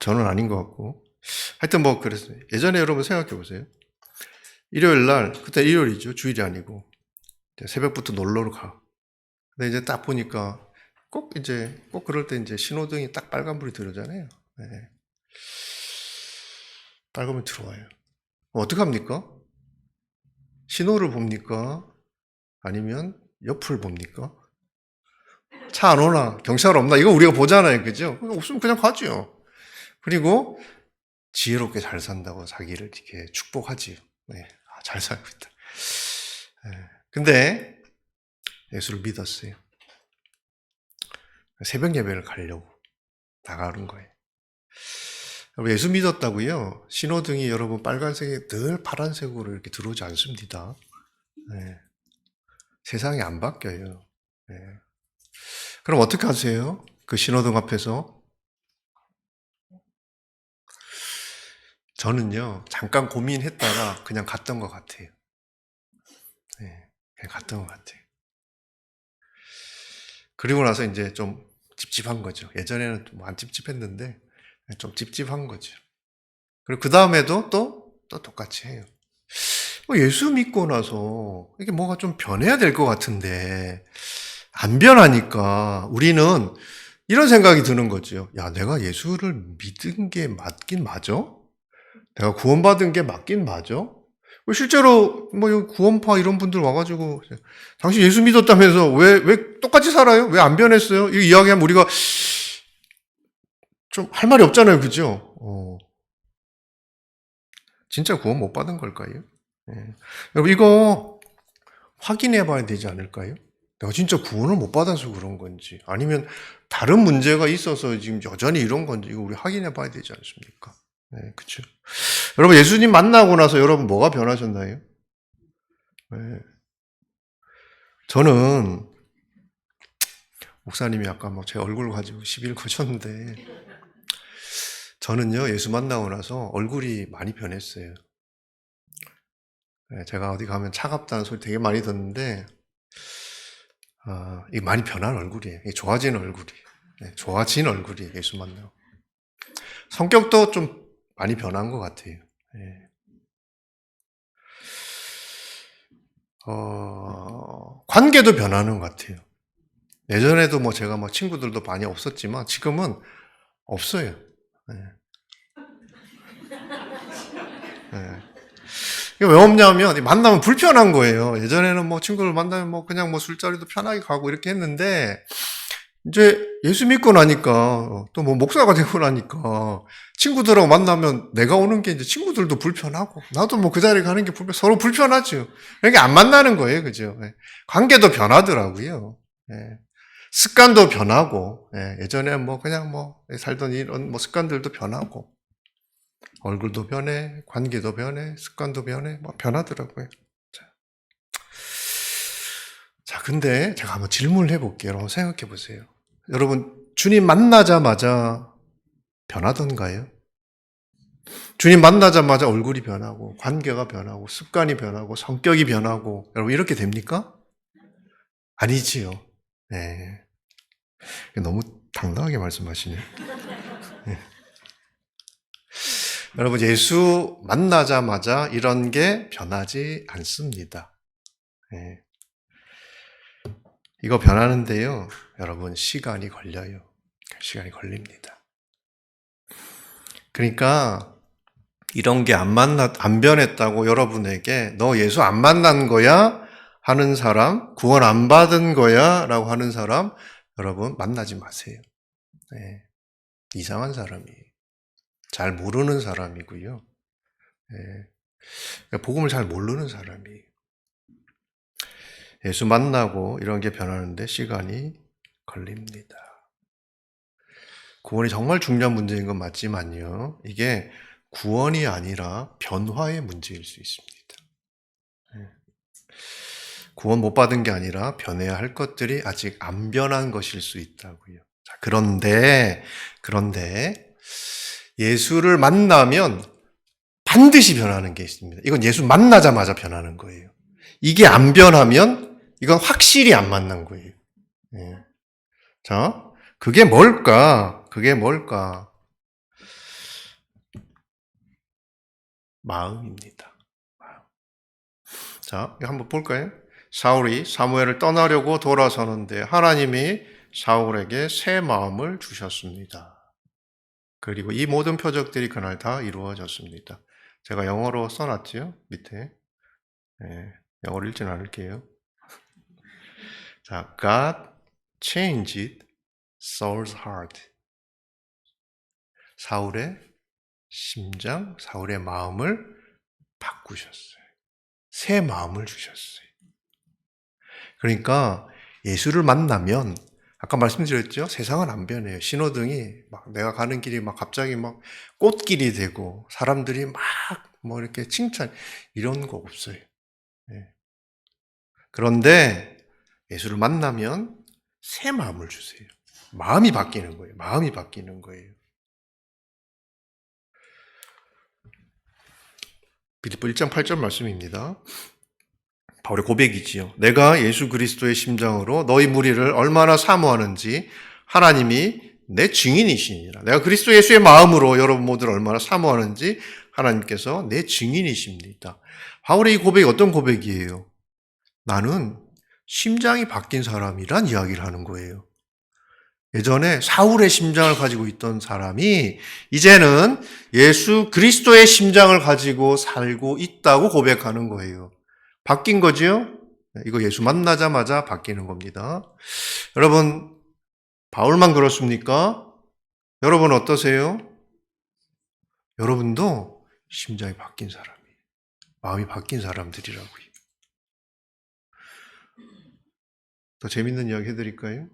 A: 전은 아닌 것 같고 하여튼 뭐 그랬어요. 예전에 여러분 생각해 보세요. 일요일 날, 그때 일요일이죠. 주일이 아니고 새벽부터 놀러를 가. 근데 이제 딱 보니까 꼭 그럴 때 이제 신호등이 딱 빨간불이 들어오잖아요. 네. 빨간불이 들어와요. 어떡합니까? 신호를 봅니까? 아니면 옆을 봅니까? 차 안 오나? 경찰 없나? 이거 우리가 보잖아요. 그죠? 없으면 그냥 가죠. 그리고 지혜롭게 잘 산다고 자기를 이렇게 축복하지요. 네. 아, 잘 살고 있다. 네. 근데 예수를 믿었어요. 새벽 예배를 가려고 나가는 거예요. 예수 믿었다고요? 신호등이 여러분 빨간색이 늘 파란색으로 이렇게 들어오지 않습니다. 네. 세상이 안 바뀌어요. 네. 그럼 어떻게 하세요? 그 신호등 앞에서? 저는요, 잠깐 고민했다가 그냥 갔던 것 같아요. 네, 그냥 갔던 것 같아요. 그리고 나서 이제 좀 찝찝한 거죠. 예전에는 뭐 안 찝찝했는데 좀 찝찝한 거죠. 그리고 그 다음에도 또 똑같이 해요. 예수 믿고 나서 이게 뭐가 좀 변해야 될 것 같은데 안 변하니까 우리는 이런 생각이 드는 거죠. 야, 내가 예수를 믿은 게 맞긴 맞아? 내가 구원받은 게 맞긴 맞아? 실제로 뭐 구원파 이런 분들 와가지고 당신 예수 믿었다면서 왜 똑같이 살아요? 왜 안 변했어요? 이 이야기하면 우리가 좀 할 말이 없잖아요, 그죠? 진짜 구원 못 받은 걸까요? 예. 여러분 이거 확인해 봐야 되지 않을까요? 내가 진짜 구원을 못 받아서 그런 건지 아니면 다른 문제가 있어서 지금 여전히 이런 건지 이거 우리 확인해 봐야 되지 않습니까? 네, 그렇죠. 여러분 예수님 만나고 나서 여러분 뭐가 변하셨나요? 네. 저는 목사님이 아까 뭐 제 얼굴 가지고 시비를 거셨는데 저는요 예수 만나고 나서 얼굴이 많이 변했어요. 네, 제가 어디 가면 차갑다는 소리 되게 많이 듣는데 이게 많이 변한 얼굴이에요. 이게 좋아진 얼굴이에요. 네, 좋아진 얼굴이에요. 예수 만나고. 성격도 좀 많이 변한 것 같아요. 네. 관계도 변하는 것 같아요. 예전에도 뭐 제가 뭐 친구들도 많이 없었지만 지금은 없어요. 네. 네. 이게 왜 없냐면 만나면 불편한 거예요. 예전에는 뭐 친구를 만나면 뭐 그냥 뭐 술자리도 편하게 가고 이렇게 했는데 이제 예수 믿고 나니까 또 뭐 목사가 되고 나니까 친구들하고 만나면 내가 오는 게 이제 친구들도 불편하고 나도 뭐 그 자리에 가는 게 서로 불편하죠. 그러니까 안 만나는 거예요, 그죠? 네. 관계도 변하더라고요. 네. 습관도 변하고 예전에 뭐 그냥 뭐 살던 이런 뭐 습관들도 변하고 얼굴도 변해, 관계도 변해, 습관도 변해, 뭐 변하더라고요. 자, 근데 제가 한번 질문을 해볼게요. 여러분 생각해 보세요. 여러분, 주님 만나자마자 변하던가요? 주님 만나자마자 얼굴이 변하고, 관계가 변하고, 습관이 변하고, 성격이 변하고, 여러분 이렇게 됩니까? 아니지요. 네. 너무 당당하게 말씀하시네. 네. 여러분, 예수 만나자마자 이런 게 변하지 않습니다. 네. 이거 변하는데요, 여러분, 시간이 걸려요. 시간이 걸립니다. 그러니까, 이런 게 안 변했다고 여러분에게 너 예수 안 만난 거야? 하는 사람, 구원 안 받은 거야? 라고 하는 사람, 여러분 만나지 마세요. 네. 이상한 사람이에요. 잘 모르는 사람이고요. 네. 복음을 잘 모르는 사람이에요. 예수 만나고 이런 게 변하는데 시간이 걸립니다. 구원이 정말 중요한 문제인 건 맞지만요. 이게 구원이 아니라 변화의 문제일 수 있습니다. 구원 못 받은 게 아니라 변해야 할 것들이 아직 안 변한 것일 수 있다고요. 자, 그런데 예수를 만나면 반드시 변하는 게 있습니다. 이건 예수 만나자마자 변하는 거예요. 이게 안 변하면 이건 확실히 안 만난 거예요. 예. 자, 그게 뭘까? 마음입니다. 자, 이거 한번 볼까요? 사울이 사무엘을 떠나려고 돌아서는데 하나님이 사울에게 새 마음을 주셨습니다. 그리고 이 모든 표적들이 그날 다 이루어졌습니다. 제가 영어로 써놨지요? 밑에. 네, 영어로 읽진 않을게요. 자, God changed Saul's heart. 사울의 심장, 사울의 마음을 바꾸셨어요. 새 마음을 주셨어요. 그러니까 예수를 만나면 아까 말씀드렸죠? 세상은 안 변해요. 신호등이 막 내가 가는 길이 막 갑자기 막 꽃길이 되고 사람들이 막 뭐 이렇게 칭찬 이런 거 없어요. 네. 그런데 예수를 만나면 새 마음을 주세요. 마음이 바뀌는 거예요. 마음이 바뀌는 거예요. 빌립보 1장 8절 말씀입니다. 바울의 고백이지요. 내가 예수 그리스도의 심장으로 너희 무리를 얼마나 사모하는지 하나님이 내 증인이시니라. 내가 그리스도 예수의 마음으로 여러분 모두를 얼마나 사모하는지 하나님께서 내 증인이십니다. 바울의 이 고백이 어떤 고백이에요? 나는 심장이 바뀐 사람이란 이야기를 하는 거예요. 예전에 사울의 심장을 가지고 있던 사람이 이제는 예수 그리스도의 심장을 가지고 살고 있다고 고백하는 거예요. 바뀐 거지요? 이거 예수 만나자마자 바뀌는 겁니다. 여러분, 바울만 그렇습니까? 여러분 어떠세요? 여러분도 심장이 바뀐 사람이에요. 마음이 바뀐 사람들이라고요. 더 재밌는 이야기 해드릴까요?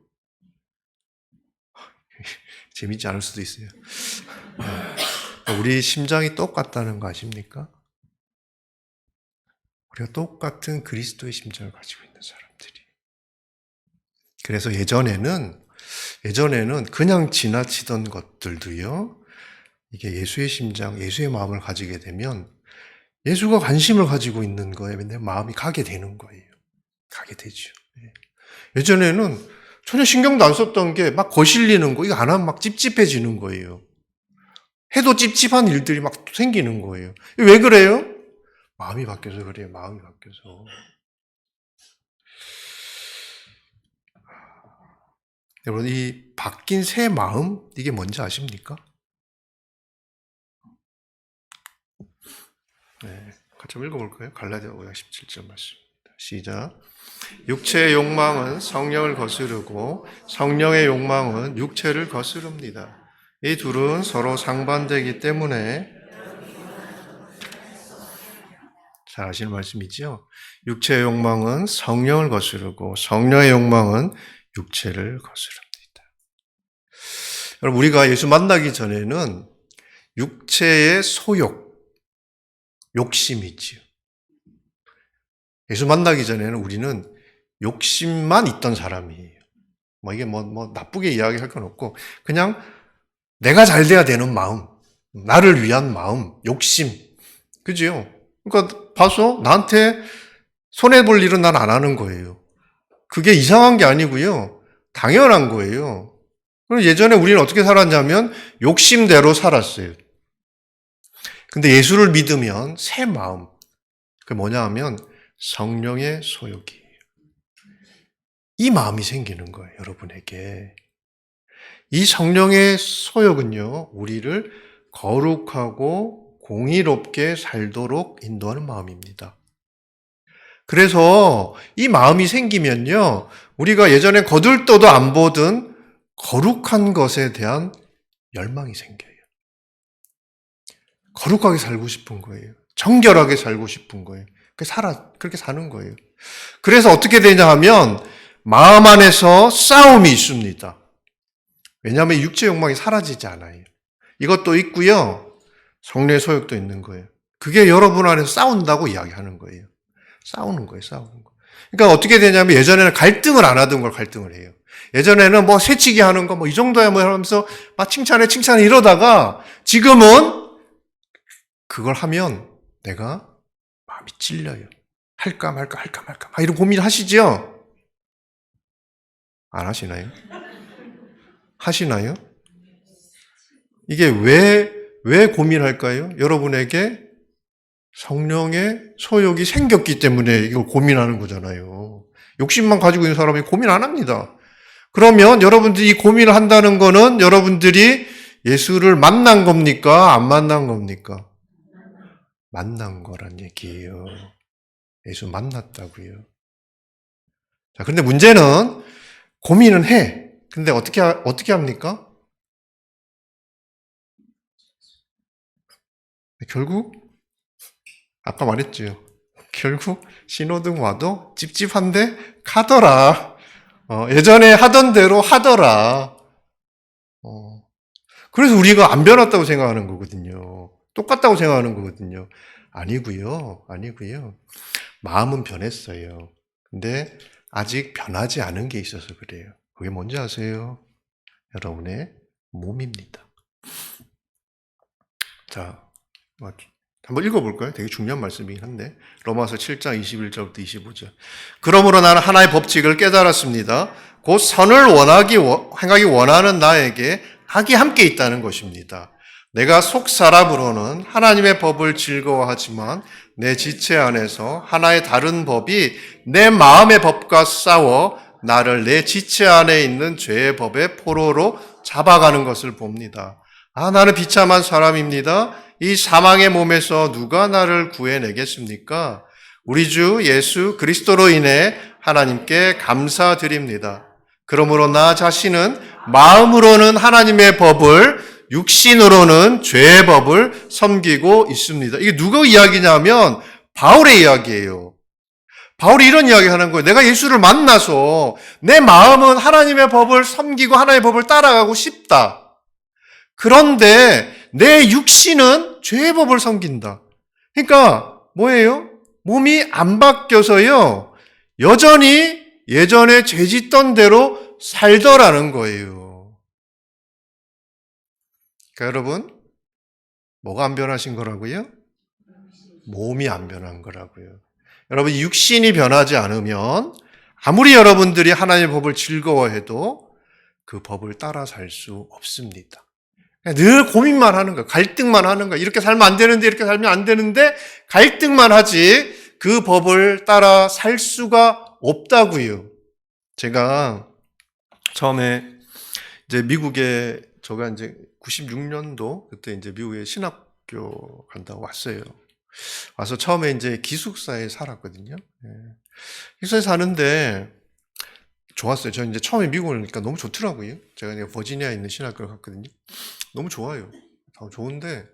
A: 재밌지 않을 수도 있어요. 우리 심장이 똑같다는 거 아십니까? 우리가 똑같은 그리스도의 심장을 가지고 있는 사람들이. 그래서 예전에는 그냥 지나치던 것들도요, 이게 예수의 심장, 예수의 마음을 가지게 되면 예수가 관심을 가지고 있는 거에 맨날 마음이 가게 되는 거예요. 가게 되죠. 예전에는 전혀 신경도 안 썼던 게 막 거실리는 거, 이거 안 하면 막 찝찝해지는 거예요. 해도 찝찝한 일들이 막 생기는 거예요. 왜 그래요? 마음이 바뀌어서 그래요. 마음이 바뀌어서. 여러분, 이 바뀐 새 마음, 이게 뭔지 아십니까? 네, 같이 한번 읽어볼까요? 갈라디아 5장 17절 말씀입니다. 시작. 육체의 욕망은 성령을 거스르고 성령의 욕망은 육체를 거스릅니다. 이 둘은 서로 상반되기 때문에 잘 아시는 말씀이죠? 육체의 욕망은 성령을 거스르고 성령의 욕망은 육체를 거스릅니다. 여러분, 우리가 예수 만나기 전에는 육체의 소욕, 욕심이 있지요. 예수 만나기 전에는 우리는 욕심만 있던 사람이에요. 이게 나쁘게 이야기할 건 없고, 그냥 내가 잘 돼야 되는 마음, 나를 위한 마음, 욕심. 그죠? 그러니까 봐서 나한테 손해볼 일은 난 안 하는 거예요. 그게 이상한 게 아니고요. 당연한 거예요. 그리고 예전에 우리는 어떻게 살았냐면 욕심대로 살았어요. 근데 예수를 믿으면 새 마음, 그게 뭐냐 하면 성령의 소욕이에요. 이 마음이 생기는 거예요, 여러분에게. 이 성령의 소욕은요, 우리를 거룩하고 공의롭게 살도록 인도하는 마음입니다. 그래서 이 마음이 생기면요, 우리가 예전에 거들떠도 안 보던 거룩한 것에 대한 열망이 생겨요. 거룩하게 살고 싶은 거예요. 정결하게 살고 싶은 거예요. 그렇게 사는 거예요. 그래서 어떻게 되냐 하면 마음 안에서 싸움이 있습니다. 왜냐하면 육체 욕망이 사라지지 않아요. 이것도 있고요, 성례 소욕도 있는 거예요. 그게 여러분 안에서 싸운다고 이야기하는 거예요. 싸우는 거예요, 싸우는 거. 그러니까 어떻게 되냐면 예전에는 갈등을 안 하던 걸 갈등을 해요. 예전에는 뭐 새치기 하는 거 뭐 이 정도야 뭐 하면서 막 칭찬해 이러다가 지금은 그걸 하면 내가 마음이 찔려요. 할까 말까 막 이런 고민하시죠? 안 하시나요? 하시나요? 이게 왜 고민할까요? 여러분에게 성령의 소욕이 생겼기 때문에 이걸 고민하는 거잖아요. 욕심만 가지고 있는 사람이 고민 안 합니다. 그러면 여러분들이 이 고민을 한다는 거는 여러분들이 예수를 만난 겁니까? 안 만난 겁니까? 만난 거란 얘기예요. 예수 만났다고요. 자, 근데 문제는 고민은 해. 근데 어떻게 합니까? 결국 아까 말했죠. 결국 신호등 와도 찝찝한데 가더라. 예전에 하던 대로 하더라. 그래서 우리가 안 변했다고 생각하는 거거든요. 똑같다고 생각하는 거거든요. 아니고요. 마음은 변했어요. 근데 아직 변하지 않은 게 있어서 그래요. 그게 뭔지 아세요? 여러분의 몸입니다. 자, 한번 읽어볼까요? 되게 중요한 말씀이긴 한데 로마서 7장 21절부터 25절. 그러므로 나는 하나의 법칙을 깨달았습니다. 곧 선을 행하기 원하는 나에게 악이 함께 있다는 것입니다. 내가 속 사람으로는 하나님의 법을 즐거워하지만 내 지체 안에서 하나의 다른 법이 내 마음의 법과 싸워 나를 내 지체 안에 있는 죄의 법의 포로로 잡아가는 것을 봅니다. 나는 비참한 사람입니다. 이 사망의 몸에서 누가 나를 구해내겠습니까? 우리 주 예수 그리스도로 인해 하나님께 감사드립니다. 그러므로 나 자신은 마음으로는 하나님의 법을, 육신으로는 죄의 법을 섬기고 있습니다. 이게 누구 이야기냐면 바울의 이야기예요. 바울이 이런 이야기 하는 거예요. 내가 예수를 만나서 내 마음은 하나님의 법을 섬기고 하나님의 법을 따라가고 싶다. 그런데 내 육신은 죄의 법을 섬긴다. 그러니까 뭐예요? 몸이 안 바뀌어서요, 여전히 예전에 죄 짓던 대로 살더라는 거예요. 그러니까 여러분, 뭐가 안 변하신 거라고요? 몸이 안 변한 거라고요. 여러분, 육신이 변하지 않으면 아무리 여러분들이 하나님의 법을 즐거워해도 그 법을 따라 살 수 없습니다. 늘 고민만 하는 거야. 갈등만 하는 거야. 이렇게 살면 안 되는데, 이렇게 살면 안 되는데, 갈등만 하지 그 법을 따라 살 수가 없다고요. 제가 처음에 이제 미국에, 제가 이제 96년도 그때 이제 미국에 신학교 간다고 왔어요. 와서 처음에 이제 기숙사에 살았거든요. 기숙사에 사는데 좋았어요. 저는 이제 처음에 미국을 오니까 너무 좋더라고요. 제가 이제 버지니아에 있는 신학교를 갔거든요. 너무 좋아요. 좋은데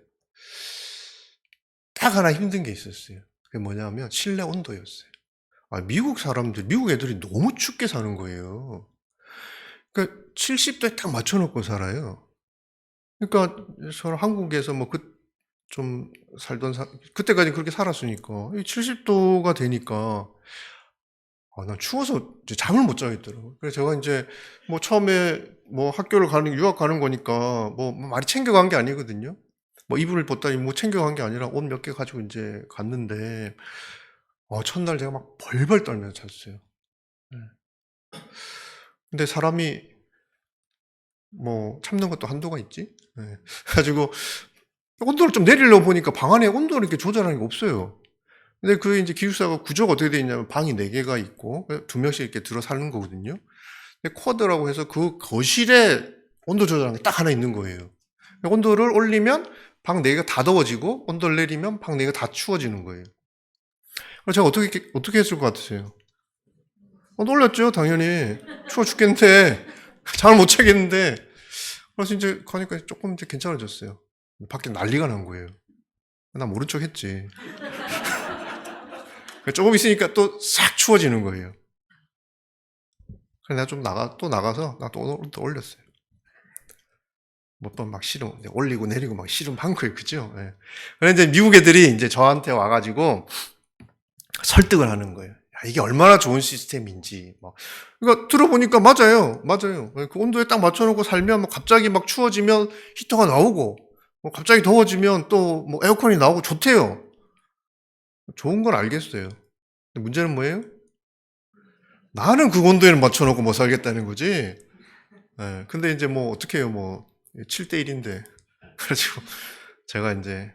A: 딱 하나 힘든 게 있었어요. 그게 뭐냐면 실내 온도였어요. 미국 애들이 너무 춥게 사는 거예요. 그러니까 70도에 딱 맞춰놓고 살아요. 그러니까 저는 한국에서 좀 살던 그때까지 그렇게 살았으니까 70도가 되니까 난 추워서 이제 잠을 못 자겠더라고요. 그래서 제가 이제 처음에 유학 가는 거니까 많이 챙겨간 게 아니거든요. 이불을 뒀다니 챙겨간 게 아니라 옷 몇 개 가지고 이제 갔는데, 첫날 제가 막 벌벌 떨면서 잤어요. 근데 사람이 참는 것도 한도가 있지? 가지고 온도를 좀 내리려고 보니까 방 안에 온도를 이렇게 조절하는 게 없어요. 근데 그 이제 기숙사가 구조가 어떻게 되어 있냐면 방이 4개가 있고 2명씩 이렇게 들어 사는 거거든요. 근데 쿼드라고 해서 그 거실에 온도 조절하는 게 딱 하나 있는 거예요. 온도를 올리면 방 내가 다 더워지고 온도를 내리면 방 내가 다 추워지는 거예요. 그래서 제가 어떻게 했을 것 같으세요? 놀랐죠, 당연히. 추워 죽겠는데, 잠을 못 자겠는데. 그래서 이제 가니까 조금 이제 괜찮아졌어요. 밖에 난리가 난 거예요. 나 모른 척 했지. 조금 있으니까 또 싹 추워지는 거예요. 그래서 내가 좀 또 나가서, 나 또 올렸어요. 몇 번 막 씨름, 올리고 내리고 막 씨름한 거예요. 그죠? 예. 그런데 이제 미국 애들이 이제 저한테 와가지고 설득을 하는 거예요. 야, 이게 얼마나 좋은 시스템인지. 그러니까 들어보니까 맞아요. 맞아요. 그 온도에 딱 맞춰놓고 살면 갑자기 막 추워지면 히터가 나오고, 갑자기 더워지면 또 에어컨이 나오고 좋대요. 좋은 건 알겠어요. 근데 문제는 뭐예요? 나는 그 온도에는 맞춰놓고 못 살겠다는 거지. 예. 근데 이제 어떻게 해요. 7대 1인데. 그래가지고 제가 이제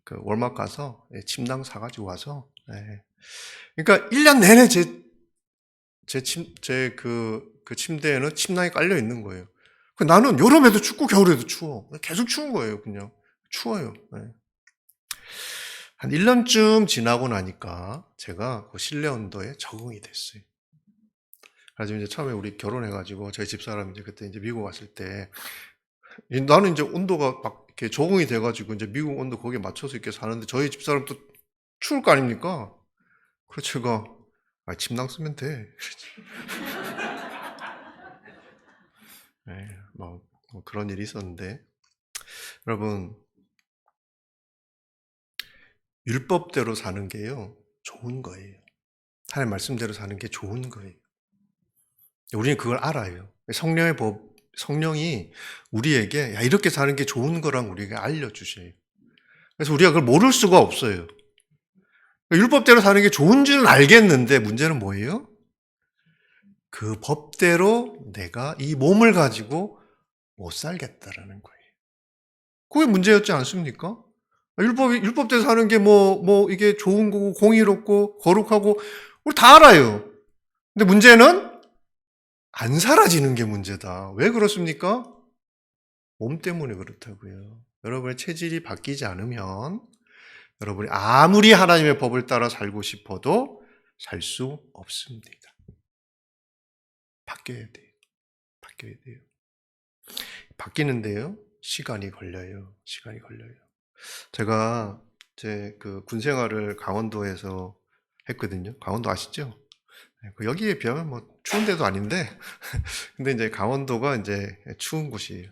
A: 그 월마트 가서 침낭 사가지고 와서, 그러니까 1년 내내 그 침대에는 침낭이 깔려 있는 거예요. 나는 여름에도 춥고 겨울에도 추워. 계속 추운 거예요, 그냥. 추워요. 한 1년쯤 지나고 나니까 제가 그 실내 온도에 적응이 됐어요. 그래서 이제 처음에 우리 결혼해가지고 저희 집사람 이제 그때 이제 미국 왔을 때 나는 이제 온도가 막 이렇게 적응이 돼가지고 이제 미국 온도 거기에 맞춰서 이렇게 사는데 저희 집사람도 추울 거 아닙니까? 그래서 제가 침낭 쓰면 돼. 네, 그런 일이 있었는데 여러분 율법대로 사는 게요 좋은 거예요. 하나님 말씀대로 사는 게 좋은 거예요. 우리는 그걸 알아요. 성령이 우리에게 이렇게 사는 게 좋은 거랑 우리에게 알려주셔요. 그래서 우리가 그걸 모를 수가 없어요. 율법대로 사는 게 좋은 줄은 알겠는데 문제는 뭐예요? 그 법대로 내가 이 몸을 가지고 못 살겠다라는 거예요. 그게 문제였지 않습니까? 율법대로 사는 게 이게 좋은 거고 공의롭고 거룩하고 우리 다 알아요. 근데 문제는 안 사라지는 게 문제다. 왜 그렇습니까? 몸 때문에 그렇다고요. 여러분의 체질이 바뀌지 않으면 여러분이 아무리 하나님의 법을 따라 살고 싶어도 살 수 없습니다. 바뀌어야 돼요. 바뀌어야 돼요. 바뀌는데요. 시간이 걸려요. 제가 그 군 생활을 강원도에서 했거든요. 강원도 아시죠? 여기에 비하면 추운 데도 아닌데, 근데 이제 강원도가 이제 추운 곳이에요.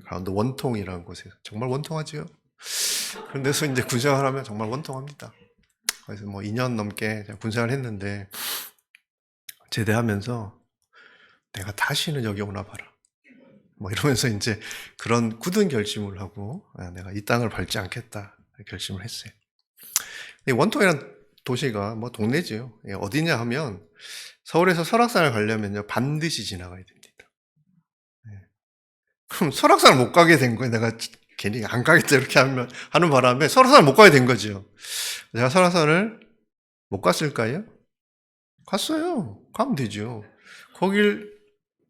A: 강원도 원통이라는 곳에서 정말 원통하지요. 그런 데서 이제 군 생활하면 정말 원통합니다. 그래서 2년 넘게 군 생활을 했는데 제대하면서 내가 다시는 여기 오나 봐라. 이러면서 이제 그런 굳은 결심을 하고 내가 이 땅을 밟지 않겠다 결심을 했어요. 원통이라는 도시가 동네지요. 어디냐 하면 서울에서 설악산을 가려면요 반드시 지나가야 됩니다. 그럼 설악산을 못 가게 된 거예요. 내가 괜히 안 가겠다 이렇게 하는 바람에 설악산을 못 가게 된 거죠. 제가 설악산을 못 갔을까요? 갔어요. 가면 되죠. 거길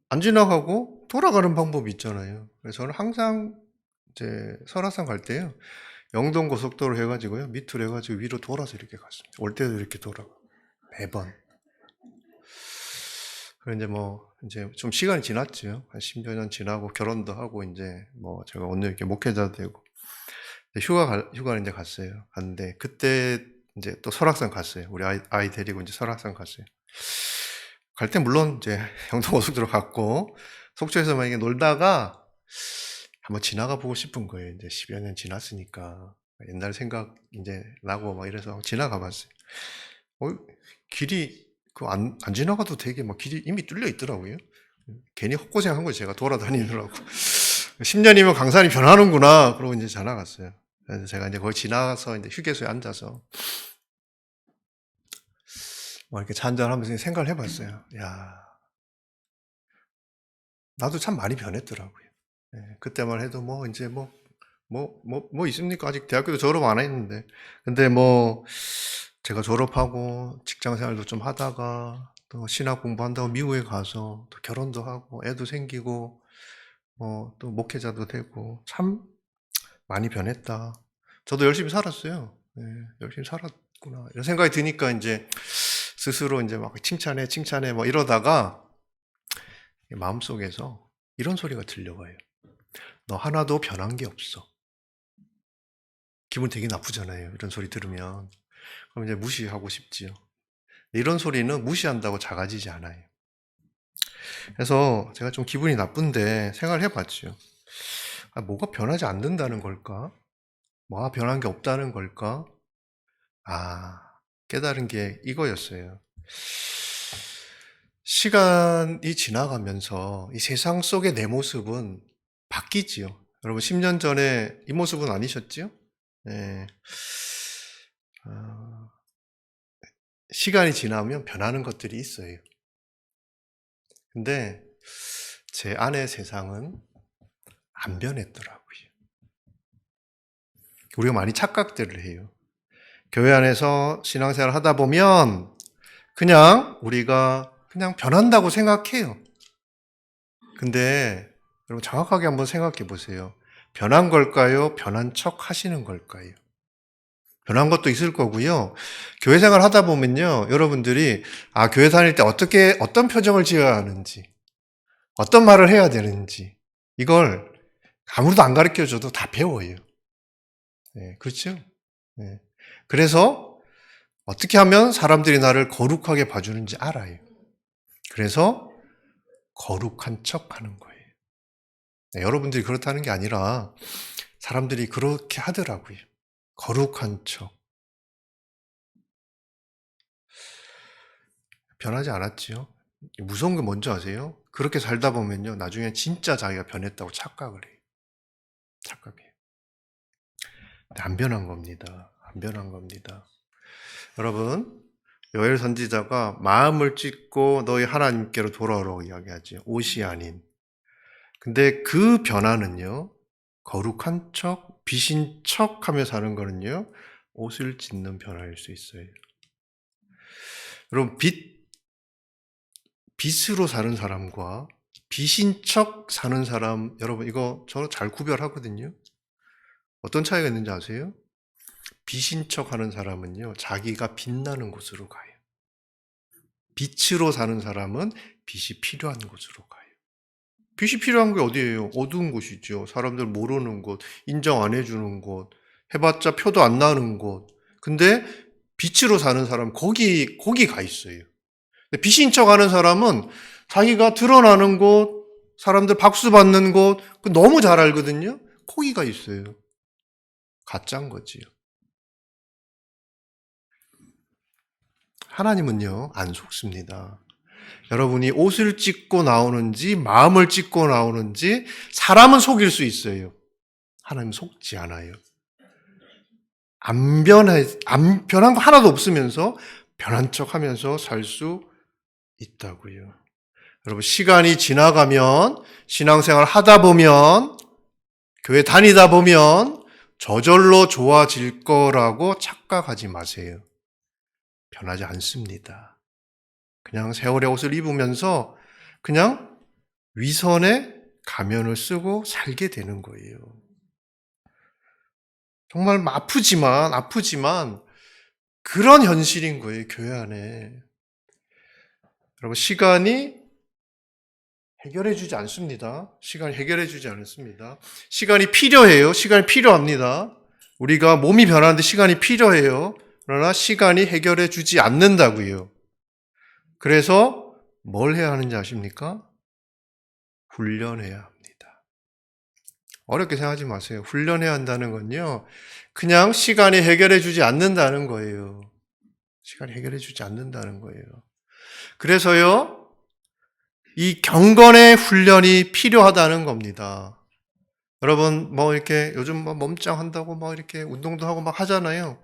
A: 안 지나가고 돌아가는 방법이 있잖아요. 그래서 저는 항상 이제 설악산 갈 때요. 영동 고속도로 해가지고요. 밑으로 해가지고 위로 돌아서 이렇게 갔습니다. 올 때도 이렇게 돌아가. 매번. 그리고 이제 좀 시간이 지났죠. 한 10여 년 지나고 결혼도 하고 이제 제가 오늘 이렇게 목회자 되고 휴가를 이제 갔어요. 갔는데 그때 이제 또 설악산 갔어요. 우리 아이 데리고 이제 설악산 갔어요. 갈 때 물론 이제 영동고속도로 갔고 속초에서 만약에 놀다가 한번 지나가 보고 싶은 거예요. 이제 10여 년 지났으니까 옛날 생각 이제 나고 이래서 지나가 봤어요. 길이 안 지나가도 되게 길이 이미 뚫려 있더라고요. 괜히 헛고생한 거예요. 제가 돌아다니느라고. 10년이면 강산이 변하는구나. 그러고 이제 지나갔어요. 그래서 제가 이제 거기 지나가서 이제 휴게소에 앉아서 이렇게 차 한잔하면서 생각을 해봤어요. 야, 나도 참 많이 변했더라고요. 그때만 해도 이제 있습니까? 아직 대학교도 졸업 안 했는데. 근데 제가 졸업하고 직장 생활도 좀 하다가 또 신학 공부한다고 미국에 가서 또 결혼도 하고 애도 생기고 또 목회자도 되고 참 많이 변했다. 저도 열심히 살았어요. 네, 열심히 살았구나. 이런 생각이 드니까 이제 스스로 이제 막 칭찬해 뭐 이러다가 마음속에서 이런 소리가 들려와요. 너 하나도 변한 게 없어. 기분 되게 나쁘잖아요. 이런 소리 들으면. 그럼 이제 무시하고 싶지요. 이런 소리는 무시한다고 작아지지 않아요. 그래서 제가 좀 기분이 나쁜데 생각을 해봤죠. 뭐가 변하지 않는다는 걸까? 뭐가 변한 게 없다는 걸까? 깨달은 게 이거였어요. 시간이 지나가면서 이 세상 속의 내 모습은 바뀌지요. 여러분, 10년 전에 이 모습은 아니셨지요? 네. 시간이 지나면 변하는 것들이 있어요. 근데 제 안의 세상은 안 변했더라고요. 우리가 많이 착각들을 해요. 교회 안에서 신앙생활을 하다 보면 그냥 우리가 그냥 변한다고 생각해요. 근데 여러분 정확하게 한번 생각해 보세요. 변한 걸까요? 변한 척 하시는 걸까요? 변한 것도 있을 거고요. 교회 생활 하다 보면요. 여러분들이 교회 다닐 때 어떤 표정을 지어야 하는지, 어떤 말을 해야 되는지, 이걸 아무도 안 가르쳐 줘도 다 배워요. 네, 그렇죠? 네. 그래서 어떻게 하면 사람들이 나를 거룩하게 봐주는지 알아요. 그래서 거룩한 척 하는 거예요. 네, 여러분들이 그렇다는 게 아니라 사람들이 그렇게 하더라고요. 거룩한 척. 변하지 않았지요. 무서운 게 뭔지 아세요? 그렇게 살다 보면요. 나중에 진짜 자기가 변했다고 착각을 해요. 착각해요. 안 변한 겁니다. 안 변한 겁니다. 여러분, 요엘 선지자가 마음을 찢고 너희 하나님께로 돌아오라고 이야기하지. 옷이 아닌. 근데 그 변화는요. 거룩한 척, 빛인 척 하며 사는 거는요. 옷을 찢는 변화일 수 있어요. 여러분, 빛으로 사는 사람과 빛인 척 사는 사람, 여러분, 이거 저 잘 구별하거든요. 어떤 차이가 있는지 아세요? 빛인 척 하는 사람은요, 자기가 빛나는 곳으로 가요. 빛으로 사는 사람은 빛이 필요한 곳으로 가요. 빛이 필요한 게 어디예요? 어두운 곳이죠. 사람들 모르는 곳, 인정 안 해주는 곳, 해봤자 표도 안 나는 곳. 근데 빛으로 사는 사람, 거기 가 있어요. 빛인 척 하는 사람은 자기가 드러나는 곳, 사람들 박수 받는 곳, 너무 잘 알거든요? 거기가 있어요. 가짜인 거지요. 하나님은요, 안 속습니다. 여러분이 옷을 찢고 나오는지, 마음을 찢고 나오는지, 사람은 속일 수 있어요. 하나님은 속지 않아요. 안 변한 거 하나도 없으면서 변한 척 하면서 살 수 있다고요. 여러분, 시간이 지나가면, 신앙생활 하다 보면, 교회 다니다 보면 저절로 좋아질 거라고 착각하지 마세요. 변하지 않습니다. 그냥 세월의 옷을 입으면서 그냥 위선의 가면을 쓰고 살게 되는 거예요. 정말 아프지만 그런 현실인 거예요, 교회 안에. 여러분, 시간이 해결해 주지 않습니다. 시간이 해결해 주지 않습니다. 시간이 필요해요. 시간이 필요합니다. 우리가 몸이 변하는데 시간이 필요해요. 그러나 시간이 해결해 주지 않는다고요. 그래서 뭘 해야 하는지 아십니까? 훈련해야 합니다. 어렵게 생각하지 마세요. 훈련해야 한다는 건요. 그냥 시간이 해결해 주지 않는다는 거예요. 시간이 해결해 주지 않는다는 거예요. 그래서요. 이 경건의 훈련이 필요하다는 겁니다. 여러분, 이렇게 요즘 몸짱 한다고 이렇게 운동도 하고 하잖아요.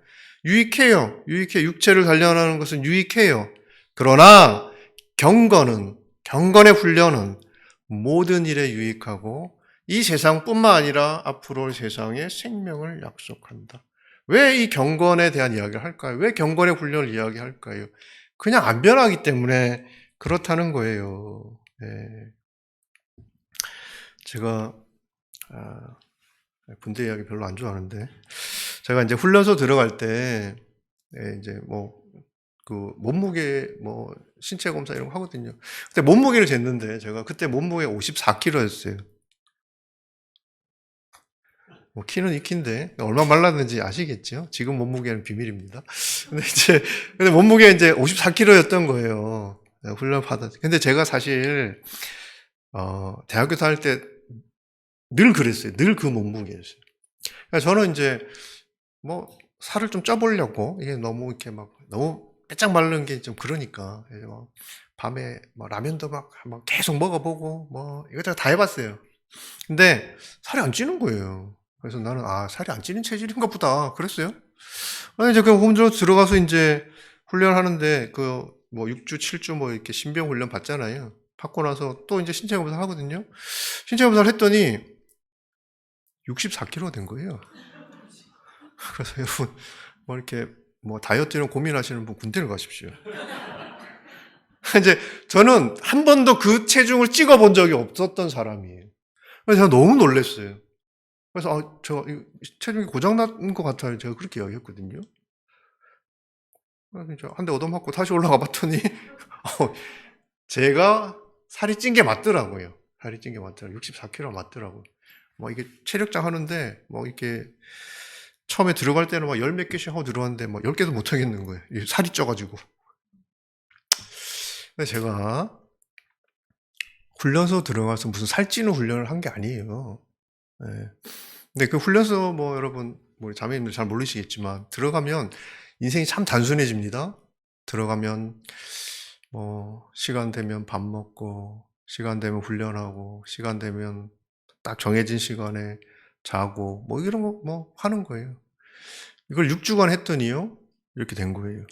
A: 유익해요. 육체를 단련하는 것은 유익해요. 그러나 경건의 훈련은 모든 일에 유익하고 이 세상뿐만 아니라 앞으로 올 세상에 생명을 약속한다. 왜 이 경건에 대한 이야기를 할까요? 왜 경건의 훈련을 이야기할까요? 그냥 안 변하기 때문에 그렇다는 거예요. 네. 제가 군대 이야기 별로 안 좋아하는데. 제가 이제 훈련소 들어갈 때, 이제 그 몸무게, 신체 검사 이런 거 하거든요. 그때 몸무게를 쟀는데, 제가 그때 몸무게 54kg였어요. 키는 이 키인데, 얼마 말랐는지 아시겠죠? 지금 몸무게는 비밀입니다. 근데 몸무게 이제 54kg였던 거예요. 훈련 근데 제가 사실, 대학교 다닐 때 늘 그랬어요. 늘 그 몸무게였어요. 그러니까 저는 이제, 살을 좀 쪄보려고, 이게 너무 이렇게 너무 빼짝 마른 게 좀 그러니까, 이제 밤에 라면도 막 계속 먹어보고, 이것저것 다 해봤어요. 근데 살이 안 찌는 거예요. 그래서 나는, 살이 안 찌는 체질인가 보다. 그랬어요. 이제 그 홈즈로 들어가서 이제 훈련하는데, 6주, 7주 이렇게 신병 훈련 받잖아요. 받고 나서 또 이제 신체 검사를 하거든요. 신체 검사를 했더니 64kg가 된 거예요. 그래서 여러분, 이렇게, 다이어트 이런 고민하시는 분 군대를 가십시오. 이제 저는 한 번도 그 체중을 찍어본 적이 없었던 사람이에요. 그래서 제가 너무 놀랐어요. 그래서, 저 체중이 고장난 것 같아요. 제가 그렇게 이야기했거든요. 그래서 한 대 얻어맞고 다시 올라가 봤더니, 제가 살이 찐 게 맞더라고요. 살이 찐 게 맞더라고요. 64kg 맞더라고요. 이게 체력장 하는데, 이렇게, 처음에 들어갈 때는 열 몇 개씩 하고 들어왔는데, 10개도 못 하겠는 거예요. 살이 쪄가지고. 근데 제가 훈련소 들어가서 무슨 살찌는 훈련을 한 게 아니에요. 네. 근데 그 훈련소 여러분, 자매님들 잘 모르시겠지만, 들어가면 인생이 참 단순해집니다. 들어가면, 시간 되면 밥 먹고, 시간 되면 훈련하고, 시간 되면 딱 정해진 시간에 자고, 이런 거, 하는 거예요. 이걸 6주간 했더니요, 이렇게 된 거예요.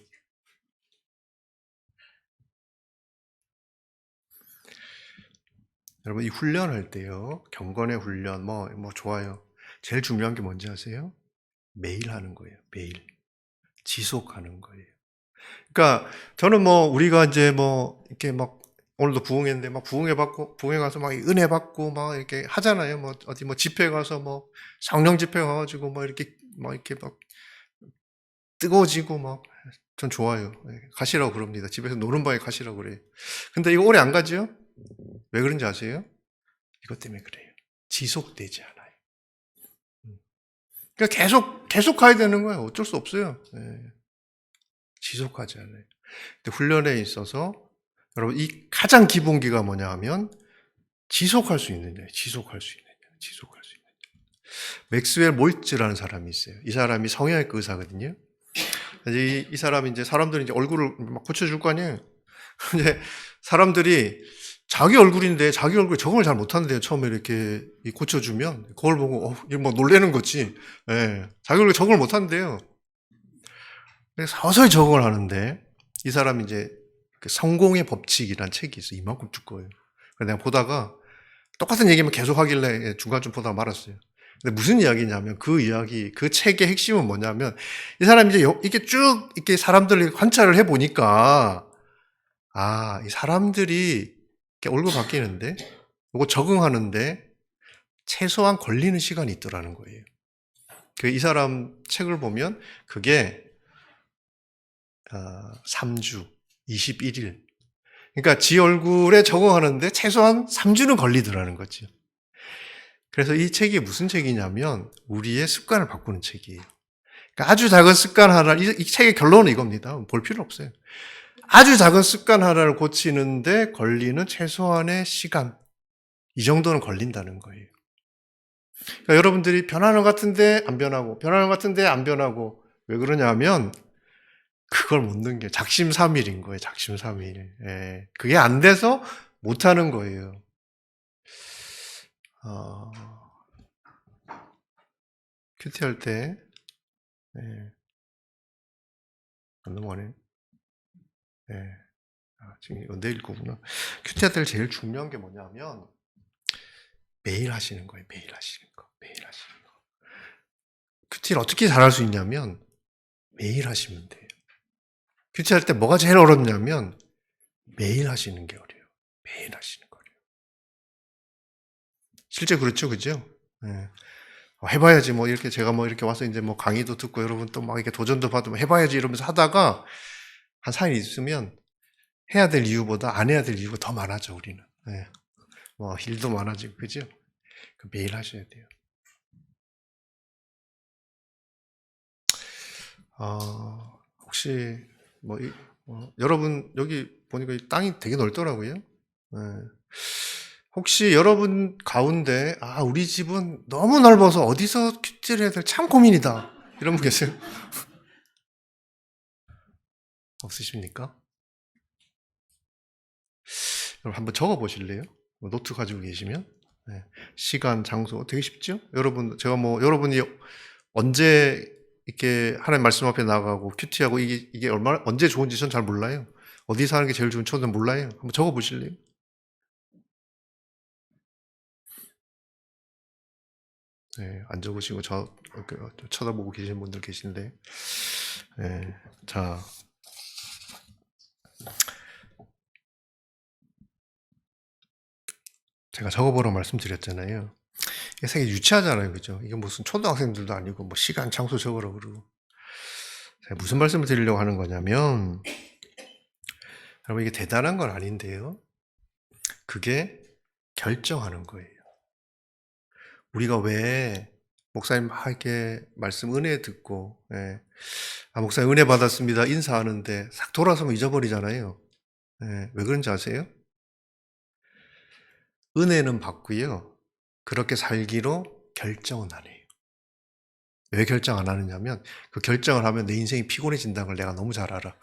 A: 여러분, 이 훈련할 때요, 경건의 훈련, 좋아요. 제일 중요한 게 뭔지 아세요? 매일 하는 거예요, 매일. 지속하는 거예요. 그러니까, 저는 우리가 이제 이렇게 오늘도 부흥했는데, 부흥회 가서 은혜 받고, 이렇게 하잖아요. 어디 집회 가서 성령 집회 가가지고, 이렇게 뜨거워지고, 전 좋아요. 가시라고 그럽니다. 집에서 노는 바에 가시라고 그래요. 근데 이거 오래 안 가죠? 왜 그런지 아세요? 이것 때문에 그래요. 지속되지 않아요. 그러니까 계속 가야 되는 거예요. 어쩔 수 없어요. 지속하지 않아요. 근데 훈련에 있어서 여러분 이 가장 기본기가 뭐냐 하면 지속할 수 있느냐, 지속할 수 있느냐. 맥스웰 몰츠라는 사람이 있어요. 이 사람이 성형외과 의사거든요. 이 사람이 이제 사람들이 이제 얼굴을 막 고쳐줄 거 아니에요. 근데 사람들이 자기 얼굴인데 자기 얼굴에 적응을 잘 못하는데요. 처음에 이렇게 고쳐주면 그걸 보고 놀래는 거지. 자기 얼굴에 적응을 못하는데요. 서서히 적응을 하는데 이 사람이 이제 성공의 법칙이란 책이 있어요. 이만큼 두꺼워요. 내가 보다가 똑같은 얘기만 계속 하길래 중간 좀 보다가 말았어요. 근데 무슨 이야기냐면 그 책의 핵심은 뭐냐면 이 사람이 이제 이렇게 쭉 이렇게 사람들을 관찰을 해보니까 이 사람들이 이렇게 얼굴 바뀌는데 이거 적응하는데 최소한 걸리는 시간이 있더라는 거예요. 이 사람 책을 보면 그게 3주, 21일. 그러니까 지 얼굴에 적응하는데 최소한 3주는 걸리더라는 거죠. 그래서 이 책이 무슨 책이냐면 우리의 습관을 바꾸는 책이에요. 그러니까 아주 작은 습관 하나, 이 책의 결론은 이겁니다. 볼 필요 없어요. 아주 작은 습관 하나를 고치는데 걸리는 최소한의 시간, 이 정도는 걸린다는 거예요. 그러니까 여러분들이 변하는 것 같은데 안 변하고, 변하는 것 같은데 안 변하고, 왜 그러냐면 그걸 못 넣는 게 작심삼일인 거예요. 작심삼일. 그게 안 돼서 못 하는 거예요. 큐티 할 때, 안 넘어가네. 지금 이거 내일 거구나. 큐티 할 때 제일 중요한 게 뭐냐면 매일 하시는 거예요. 매일 하시는 거. 큐티를 어떻게 잘할 수 있냐면 매일 하시면 돼요. 큐티 할 때 뭐가 제일 어렵냐면 매일 하시는 게 어려워요. 매일 하시는 거예요. 실제 그렇죠, 그죠? 해봐야지 뭐 이렇게 제가 뭐 이렇게 와서 이제 뭐 강의도 듣고 여러분 또 막 이렇게 도전도 받으면 해봐야지 이러면서 하다가 한 4일 있으면 해야 될 이유보다 안 해야 될 이유가 더 많아져 우리는. 네. 뭐 일도 많아지고 그죠? 매일 하셔야 돼요. 혹시 뭐 여러분 여기 보니까 이 땅이 되게 넓더라고요. 네. 혹시 여러분 가운데 우리 집은 너무 넓어서 어디서 큐티를 해야 될지 참 고민이다 이런 분 계세요? 없으십니까? 여러분 한번 적어 보실래요? 노트 가지고 계시면 네. 시간, 장소 되게 쉽죠? 여러분 제가 뭐 여러분이 언제 이렇게 하나님 말씀 앞에 나가고 큐티하고 이게 얼마나 언제 좋은지 전 잘 몰라요. 어디서 하는 게 제일 좋은지 저는 몰라요. 한번 적어 보실래요? 네, 안 적으시고 쳐다보고 계시는 분들 계신데, 네, 자, 제가 적어보라고 말씀드렸잖아요. 이게 되게 유치하잖아요, 그죠? 이게 무슨 초등학생들도 아니고 뭐 시간, 장소 적으라고 그러고. 제가 무슨 말씀을 드리려고 하는 거냐면, 여러분 이게 대단한 건 아닌데요. 그게 결정하는 거예요. 우리가 왜 목사님 막 이렇게 말씀 은혜 듣고, 목사님 은혜 받았습니다 인사하는데 싹 돌아서면 잊어버리잖아요. 왜 그런지 아세요? 은혜는 받고요. 그렇게 살기로 결정은 안 해요. 왜 결정 안 하느냐면 그 결정을 하면 내 인생이 피곤해진다는 걸 내가 너무 잘 알아.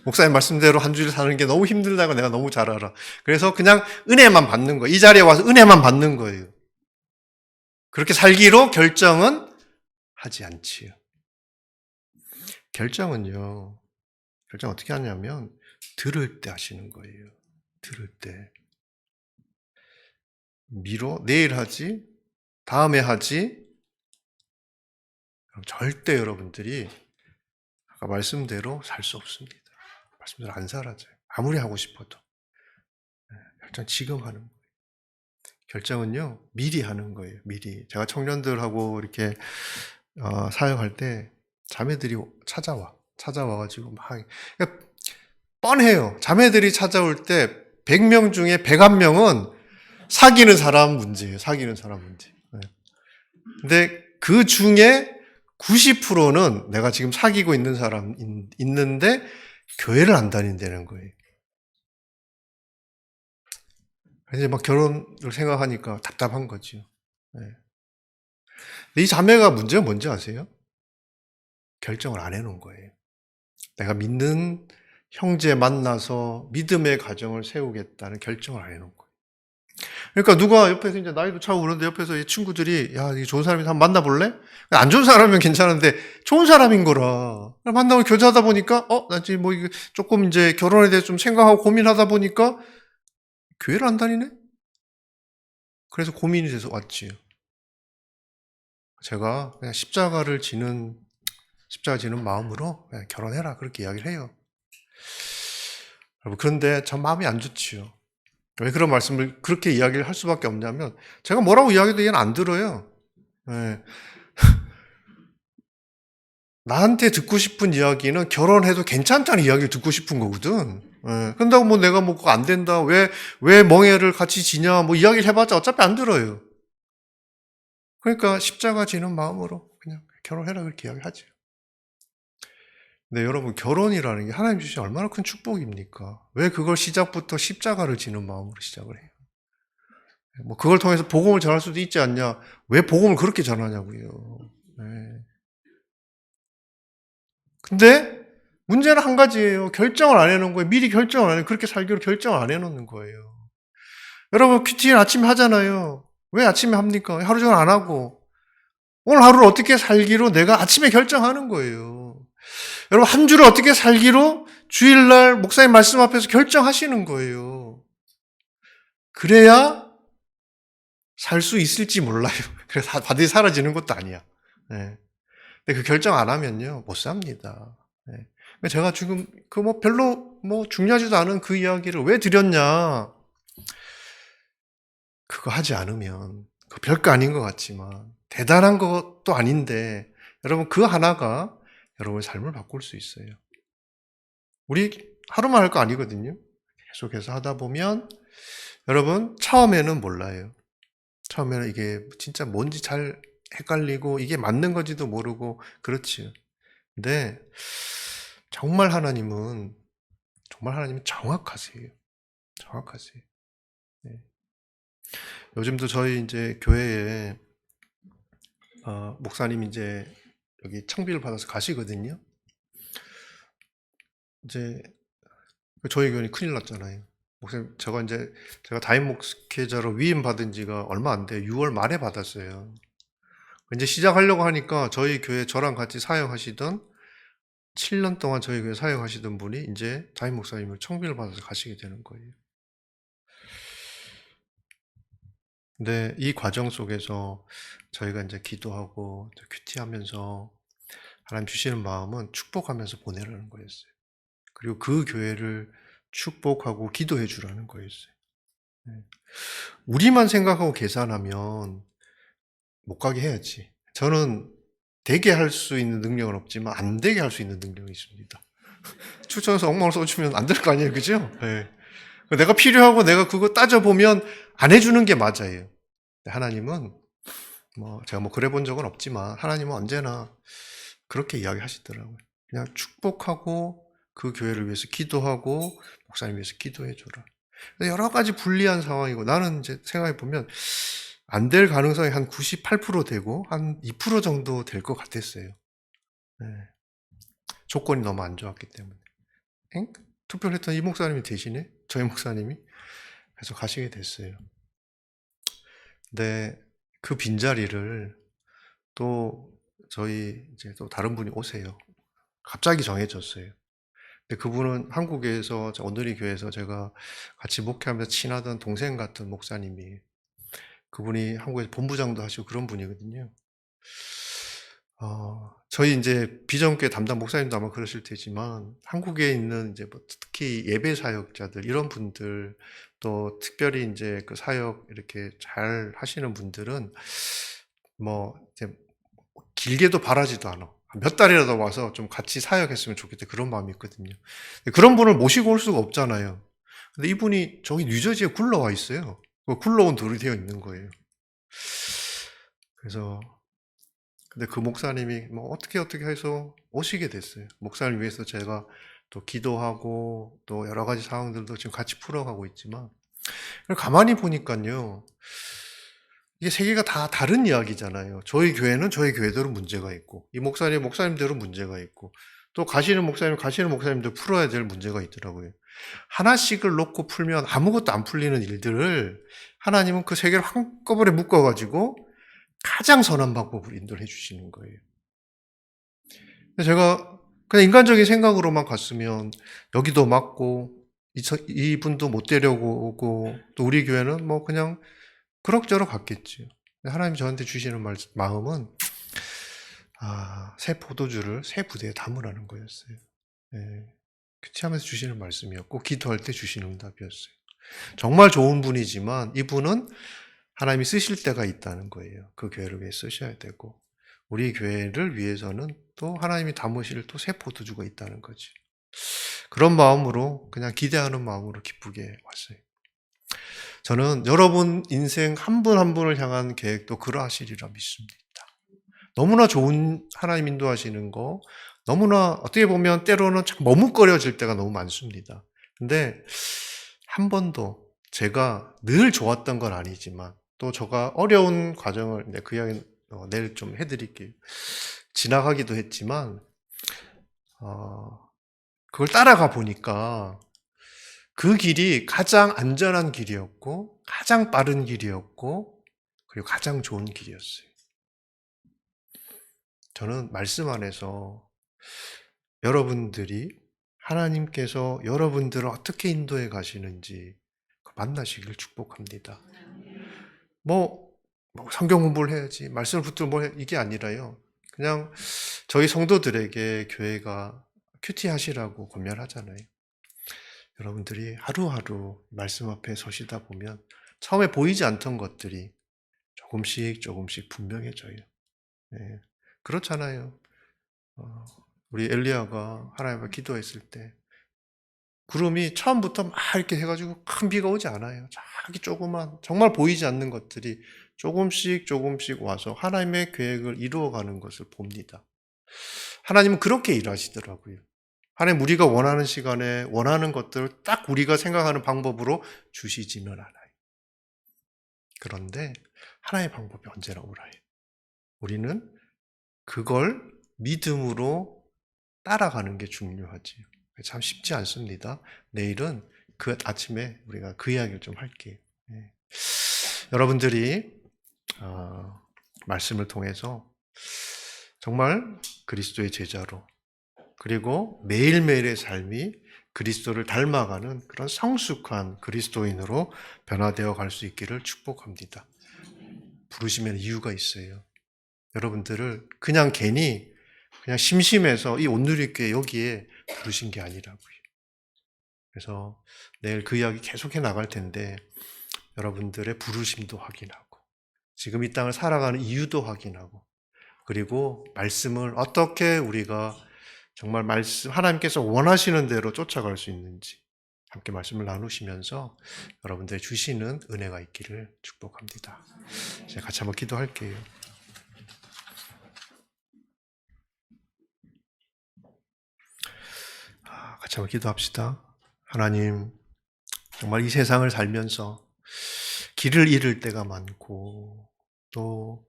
A: 목사님 말씀대로 한 주일 사는 게 너무 힘들다는 걸 내가 너무 잘 알아. 그래서 그냥 은혜만 받는 거예요. 이 자리에 와서 은혜만 받는 거예요. 그렇게 살기로 결정은 하지 않지요. 결정 어떻게 하냐면 들을 때 하시는 거예요. 들을 때. 내일 하지? 다음에 하지? 그럼 절대 여러분들이 아까 말씀대로 살 수 없습니다. 말씀대로 안 살아져요. 아무리 하고 싶어도. 결정 지금 하는 거예요. 결정은요, 미리 하는 거예요. 미리. 제가 청년들하고 이렇게 사역할 때 자매들이 찾아와가지고 막 그러니까 뻔해요. 자매들이 찾아올 때 100명 중에 101명은 사귀는 사람 문제예요. 사귀는 사람 문제. 근데 그 중에 90%는 내가 지금 사귀고 있는 사람 있는데 교회를 안 다닌다는 거예요. 이제 막 결혼을 생각하니까 답답한 거죠. 근데 이 자매가 문제가 뭔지 아세요? 결정을 안 해놓은 거예요. 내가 믿는 형제 만나서 믿음의 가정을 세우겠다는 결정을 안 해놓은 거예요. 그러니까 누가 옆에서 이제 나이도 차고 그러는데 옆에서 이 친구들이 야, 이 좋은 사람이 한번 만나볼래? 안 좋은 사람이면 괜찮은데 좋은 사람인 거라. 만나고 교제하다 보니까 나 지금 뭐 이게 조금 이제 결혼에 대해서 좀 생각하고 고민하다 보니까 교회를 안 다니네? 그래서 고민이 돼서 왔지요. 제가 그냥 십자가 지는 마음으로 그냥 결혼해라 그렇게 이야기를 해요. 여러분 그런데 전 마음이 안 좋지요. 왜 그런 말씀을 그렇게 이야기를 할 수밖에 없냐면 제가 뭐라고 이야기해도 얘는 안 들어요. 네. 나한테 듣고 싶은 이야기는 결혼해도 괜찮다는 이야기를 듣고 싶은 거거든. 그런다고 뭐 내가 뭐 그거 안 된다. 왜 멍해를 같이 지냐. 뭐 이야기를 해봤자 어차피 안 들어요. 그러니까 십자가 지는 마음으로 그냥 결혼해라 그렇게 이야기하죠. 근데 여러분 결혼이라는 게 하나님 주신 얼마나 큰 축복입니까? 왜 그걸 시작부터 십자가를 지는 마음으로 시작을 해요? 뭐 그걸 통해서 복음을 전할 수도 있지 않냐? 왜 복음을 그렇게 전하냐고요. 네. 근데 문제는 한 가지예요. 결정을 안 해놓은 거예요. 미리 결정을 안 해요. 그렇게 살기로 결정을 안 해놓는 거예요. 여러분 큐티는 아침에 하잖아요. 왜 아침에 합니까? 하루 종일 안 하고 오늘 하루를 어떻게 살기로 내가 아침에 결정하는 거예요. 여러분 한 주를 어떻게 살기로 주일날 목사님 말씀 앞에서 결정하시는 거예요. 그래야 살 수 있을지 몰라요. 그래서 다들 사라지는 것도 아니야. 네. 근데 그 결정 안 하면요 못 삽니다. 네. 제가 지금 별로 중요하지도 않은 그 이야기를 왜 드렸냐? 그거 하지 않으면 별거 아닌 것 같지만 대단한 것도 아닌데 여러분 그 하나가 여러분의 삶을 바꿀 수 있어요. 우리 하루만 할 거 아니거든요. 계속해서 하다 보면 여러분 처음에는 몰라요. 처음에는 이게 진짜 뭔지 잘 헷갈리고 이게 맞는 건지도 모르고 그렇지요. 근데 정말 하나님은 정확하세요. 정확하세요. 네. 요즘도 저희 이제 교회에 목사님이 이제 여기 청비를 받아서 가시거든요. 이제 저희 교회는 큰일 났잖아요. 목사님, 제가 담임 목회자로 위임 받은 지가 얼마 안 돼요. 6월 말에 받았어요. 이제 시작하려고 하니까 저희 교회 저랑 같이 사역하시던 7년 동안 저희 교회 사역하시던 분이 이제 담임 목사님을 청비를 받아서 가시게 되는 거예요. 근데 이 과정 속에서 저희가 이제 기도하고 큐티하면서 하나님 주시는 마음은 축복하면서 보내라는 거였어요. 그리고 그 교회를 축복하고 기도해 주라는 거였어요. 네. 우리만 생각하고 계산하면 못 가게 해야지. 저는 되게 할 수 있는 능력은 없지만 안 되게 할 수 있는 능력이 있습니다. 추천해서 엉망을 써주면 안 될 거 아니에요, 그죠? 네. 내가 필요하고 내가 그거 따져보면 안 해주는 게 맞아요. 하나님은 제가 그래 본 적은 없지만 하나님은 언제나 그렇게 이야기하시더라고요. 그냥 축복하고 그 교회를 위해서 기도하고 목사님 위해서 기도해 줘라. 여러 가지 불리한 상황이고 나는 이제 생각해 보면 안 될 가능성이 한 98% 되고 한 2% 정도 될 것 같았어요. 네. 조건이 너무 안 좋았기 때문에. 엥? 투표를 했던 이 목사님이 대신에 저희 목사님이 그래서 가시게 됐어요. 근데 그 빈자리를 또 저희 이제 또 다른 분이 오세요. 갑자기 정해졌어요. 근데 그분은 한국에서 온누리 교회에서 제가 같이 목회하면서 친하던 동생 같은 목사님이 그분이 한국에서 본부장도 하시고 그런 분이거든요. 저희 이제 비전교회 담당 목사님도 아마 그러실 테지만 한국에 있는 이제 특히 예배 사역자들 이런 분들 또 특별히 이제 그 사역 이렇게 잘 하시는 분들은 이제 길게도 바라지도 않아. 몇 달이라도 와서 좀 같이 사역했으면 좋겠다 그런 마음이 있거든요. 그런 분을 모시고 올 수가 없잖아요. 근데 이분이 저기 뉴저지에 굴러와 있어요. 굴러온 돌이 되어 있는 거예요. 그래서 근데 그 목사님이 어떻게 해서 오시게 됐어요. 목사를 위해서 제가 또 기도하고 또 여러 가지 상황들도 지금 같이 풀어가고 있지만 가만히 보니까요. 이게 세 개가 다 다른 이야기잖아요. 저희 교회는 저희 교회대로 문제가 있고 이 목사님대로 문제가 있고 또 가시는 목사님들 풀어야 될 문제가 있더라고요. 하나씩을 놓고 풀면 아무것도 안 풀리는 일들을 하나님은 그 세 개를 한꺼번에 묶어가지고 가장 선한 방법으로 인도를 해주시는 거예요. 제가 그냥 인간적인 생각으로만 갔으면 여기도 맞고 이분도 못 데려고 오고 또 우리 교회는 그냥 그럭저럭 갔겠지요. 하나님이 저한테 주시는 마음은 새 포도주를 새 부대에 담으라는 거였어요. 예, 큐티하면서 주시는 말씀이었고 기도할 때 주시는 응답이었어요. 정말 좋은 분이지만 이분은 하나님이 쓰실 때가 있다는 거예요. 그 교회를 위해 쓰셔야 되고 우리 교회를 위해서는 또 하나님이 담으실 또 새 포도주가 있다는 거지. 그런 마음으로 그냥 기대하는 마음으로 기쁘게 왔어요. 저는 여러분 인생 한 분 한 분을 향한 계획도 그러하시리라 믿습니다. 너무나 좋은 하나님 인도하시는 거, 너무나 어떻게 보면 때로는 참 머뭇거려질 때가 너무 많습니다. 근데 한 번도 제가 늘 좋았던 건 아니지만 또 제가 어려운 과정을 그 이야기 내일 좀 해드릴게요. 지나가기도 했지만 그걸 따라가 보니까 그 길이 가장 안전한 길이었고 가장 빠른 길이었고 그리고 가장 좋은 길이었어요. 저는 말씀 안에서 여러분들이 하나님께서 여러분들을 어떻게 인도해 가시는지 만나시길 축복합니다. 성경 공부를 해야지, 말씀을 붙들고 이게 아니라요. 그냥 저희 성도들에게 교회가 큐티 하시라고 권면하잖아요. 여러분들이 하루하루 말씀 앞에 서시다 보면 처음에 보이지 않던 것들이 조금씩 분명해져요. 예. 그렇잖아요. 우리 엘리야가 하나님 앞에 기도했을 때 구름이 처음부터 막 이렇게 해가지고 큰 비가 오지 않아요. 자기 조그만 정말 보이지 않는 것들이 조금씩 와서 하나님의 계획을 이루어가는 것을 봅니다. 하나님은 그렇게 일하시더라고요. 하나님 우리가 원하는 시간에 원하는 것들을 딱 우리가 생각하는 방법으로 주시지는 않아요. 그런데 하나님의 방법이 언제나 옳아요. 우리는 그걸 믿음으로 따라가는 게 중요하지요. 참 쉽지 않습니다. 내일은 그 아침에 우리가 그 이야기를 좀 할게요. 네. 여러분들이 말씀을 통해서 정말 그리스도의 제자로 그리고 매일매일의 삶이 그리스도를 닮아가는 그런 성숙한 그리스도인으로 변화되어 갈 수 있기를 축복합니다. 부르시면 이유가 있어요. 여러분들을 그냥 괜히 그냥 심심해서 이 온누리교회 여기에 부르신 게 아니라고요. 그래서 내일 그 이야기 계속해 나갈 텐데 여러분들의 부르심도 확인하고 지금 이 땅을 살아가는 이유도 확인하고 그리고 말씀을 어떻게 우리가 정말 하나님께서 원하시는 대로 쫓아갈 수 있는지 함께 말씀을 나누시면서 여러분들의 주시는 은혜가 있기를 축복합니다. 이제 같이 한번 기도할게요. 같이 한번 기도합시다. 하나님, 정말 이 세상을 살면서 길을 잃을 때가 많고 또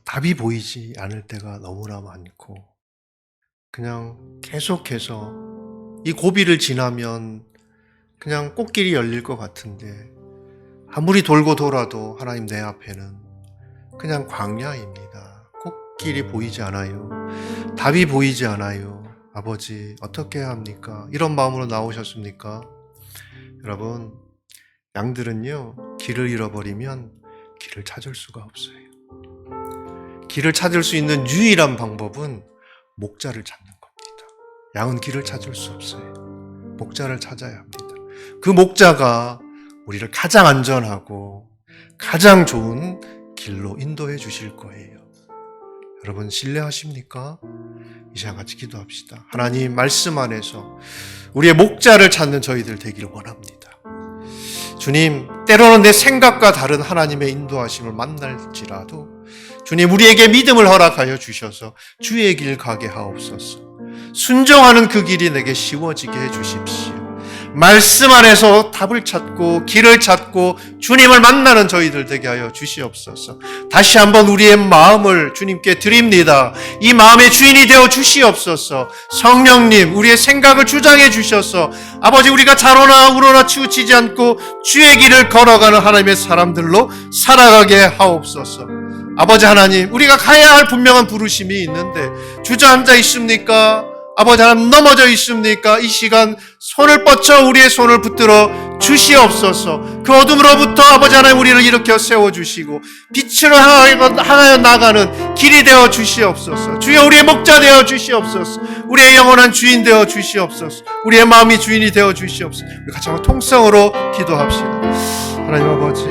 A: 답이 보이지 않을 때가 너무나 많고 그냥 계속해서 이 고비를 지나면 그냥 꽃길이 열릴 것 같은데 아무리 돌고 돌아도 하나님 내 앞에는 그냥 광야입니다. 꽃길이 보이지 않아요. 답이 보이지 않아요. 아버지 어떻게 해야 합니까? 이런 마음으로 나오셨습니까? 여러분, 양들은요 길을 잃어버리면 길을 찾을 수가 없어요. 길을 찾을 수 있는 유일한 방법은 목자를 찾는 겁니다. 양은 길을 찾을 수 없어요. 목자를 찾아야 합니다. 그 목자가 우리를 가장 안전하고 가장 좋은 길로 인도해 주실 거예요. 여러분 신뢰하십니까? 이 시간 같이 기도합시다. 하나님 말씀 안에서 우리의 목자를 찾는 저희들 되기를 원합니다. 주님, 때로는 내 생각과 다른 하나님의 인도하심을 만날지라도 주님 우리에게 믿음을 허락하여 주셔서 주의 길 가게 하옵소서. 순종하는 그 길이 내게 쉬워지게 해 주십시오. 말씀 안에서 답을 찾고 길을 찾고 주님을 만나는 저희들 되게 하여 주시옵소서. 다시 한번 우리의 마음을 주님께 드립니다. 이 마음의 주인이 되어 주시옵소서. 성령님 우리의 생각을 주장해 주셔서 아버지 우리가 좌로나 우로나 치우치지 않고 주의 길을 걸어가는 하나님의 사람들로 살아가게 하옵소서. 아버지 하나님 우리가 가야 할 분명한 부르심이 있는데 주저앉아 있습니까? 아버지 하나님 넘어져 있습니까? 이 시간 손을 뻗쳐 우리의 손을 붙들어 주시옵소서. 그 어둠으로부터 아버지 하나님 우리를 일으켜 세워주시고 빛으로 향하여 나가는 길이 되어 주시옵소서. 주여 우리의 목자 되어 주시옵소서. 우리의 영원한 주인 되어 주시옵소서. 우리의 마음이 주인이 되어 주시옵소서. 우리 같이 한번 통성으로 기도합시다. 하나님 아버지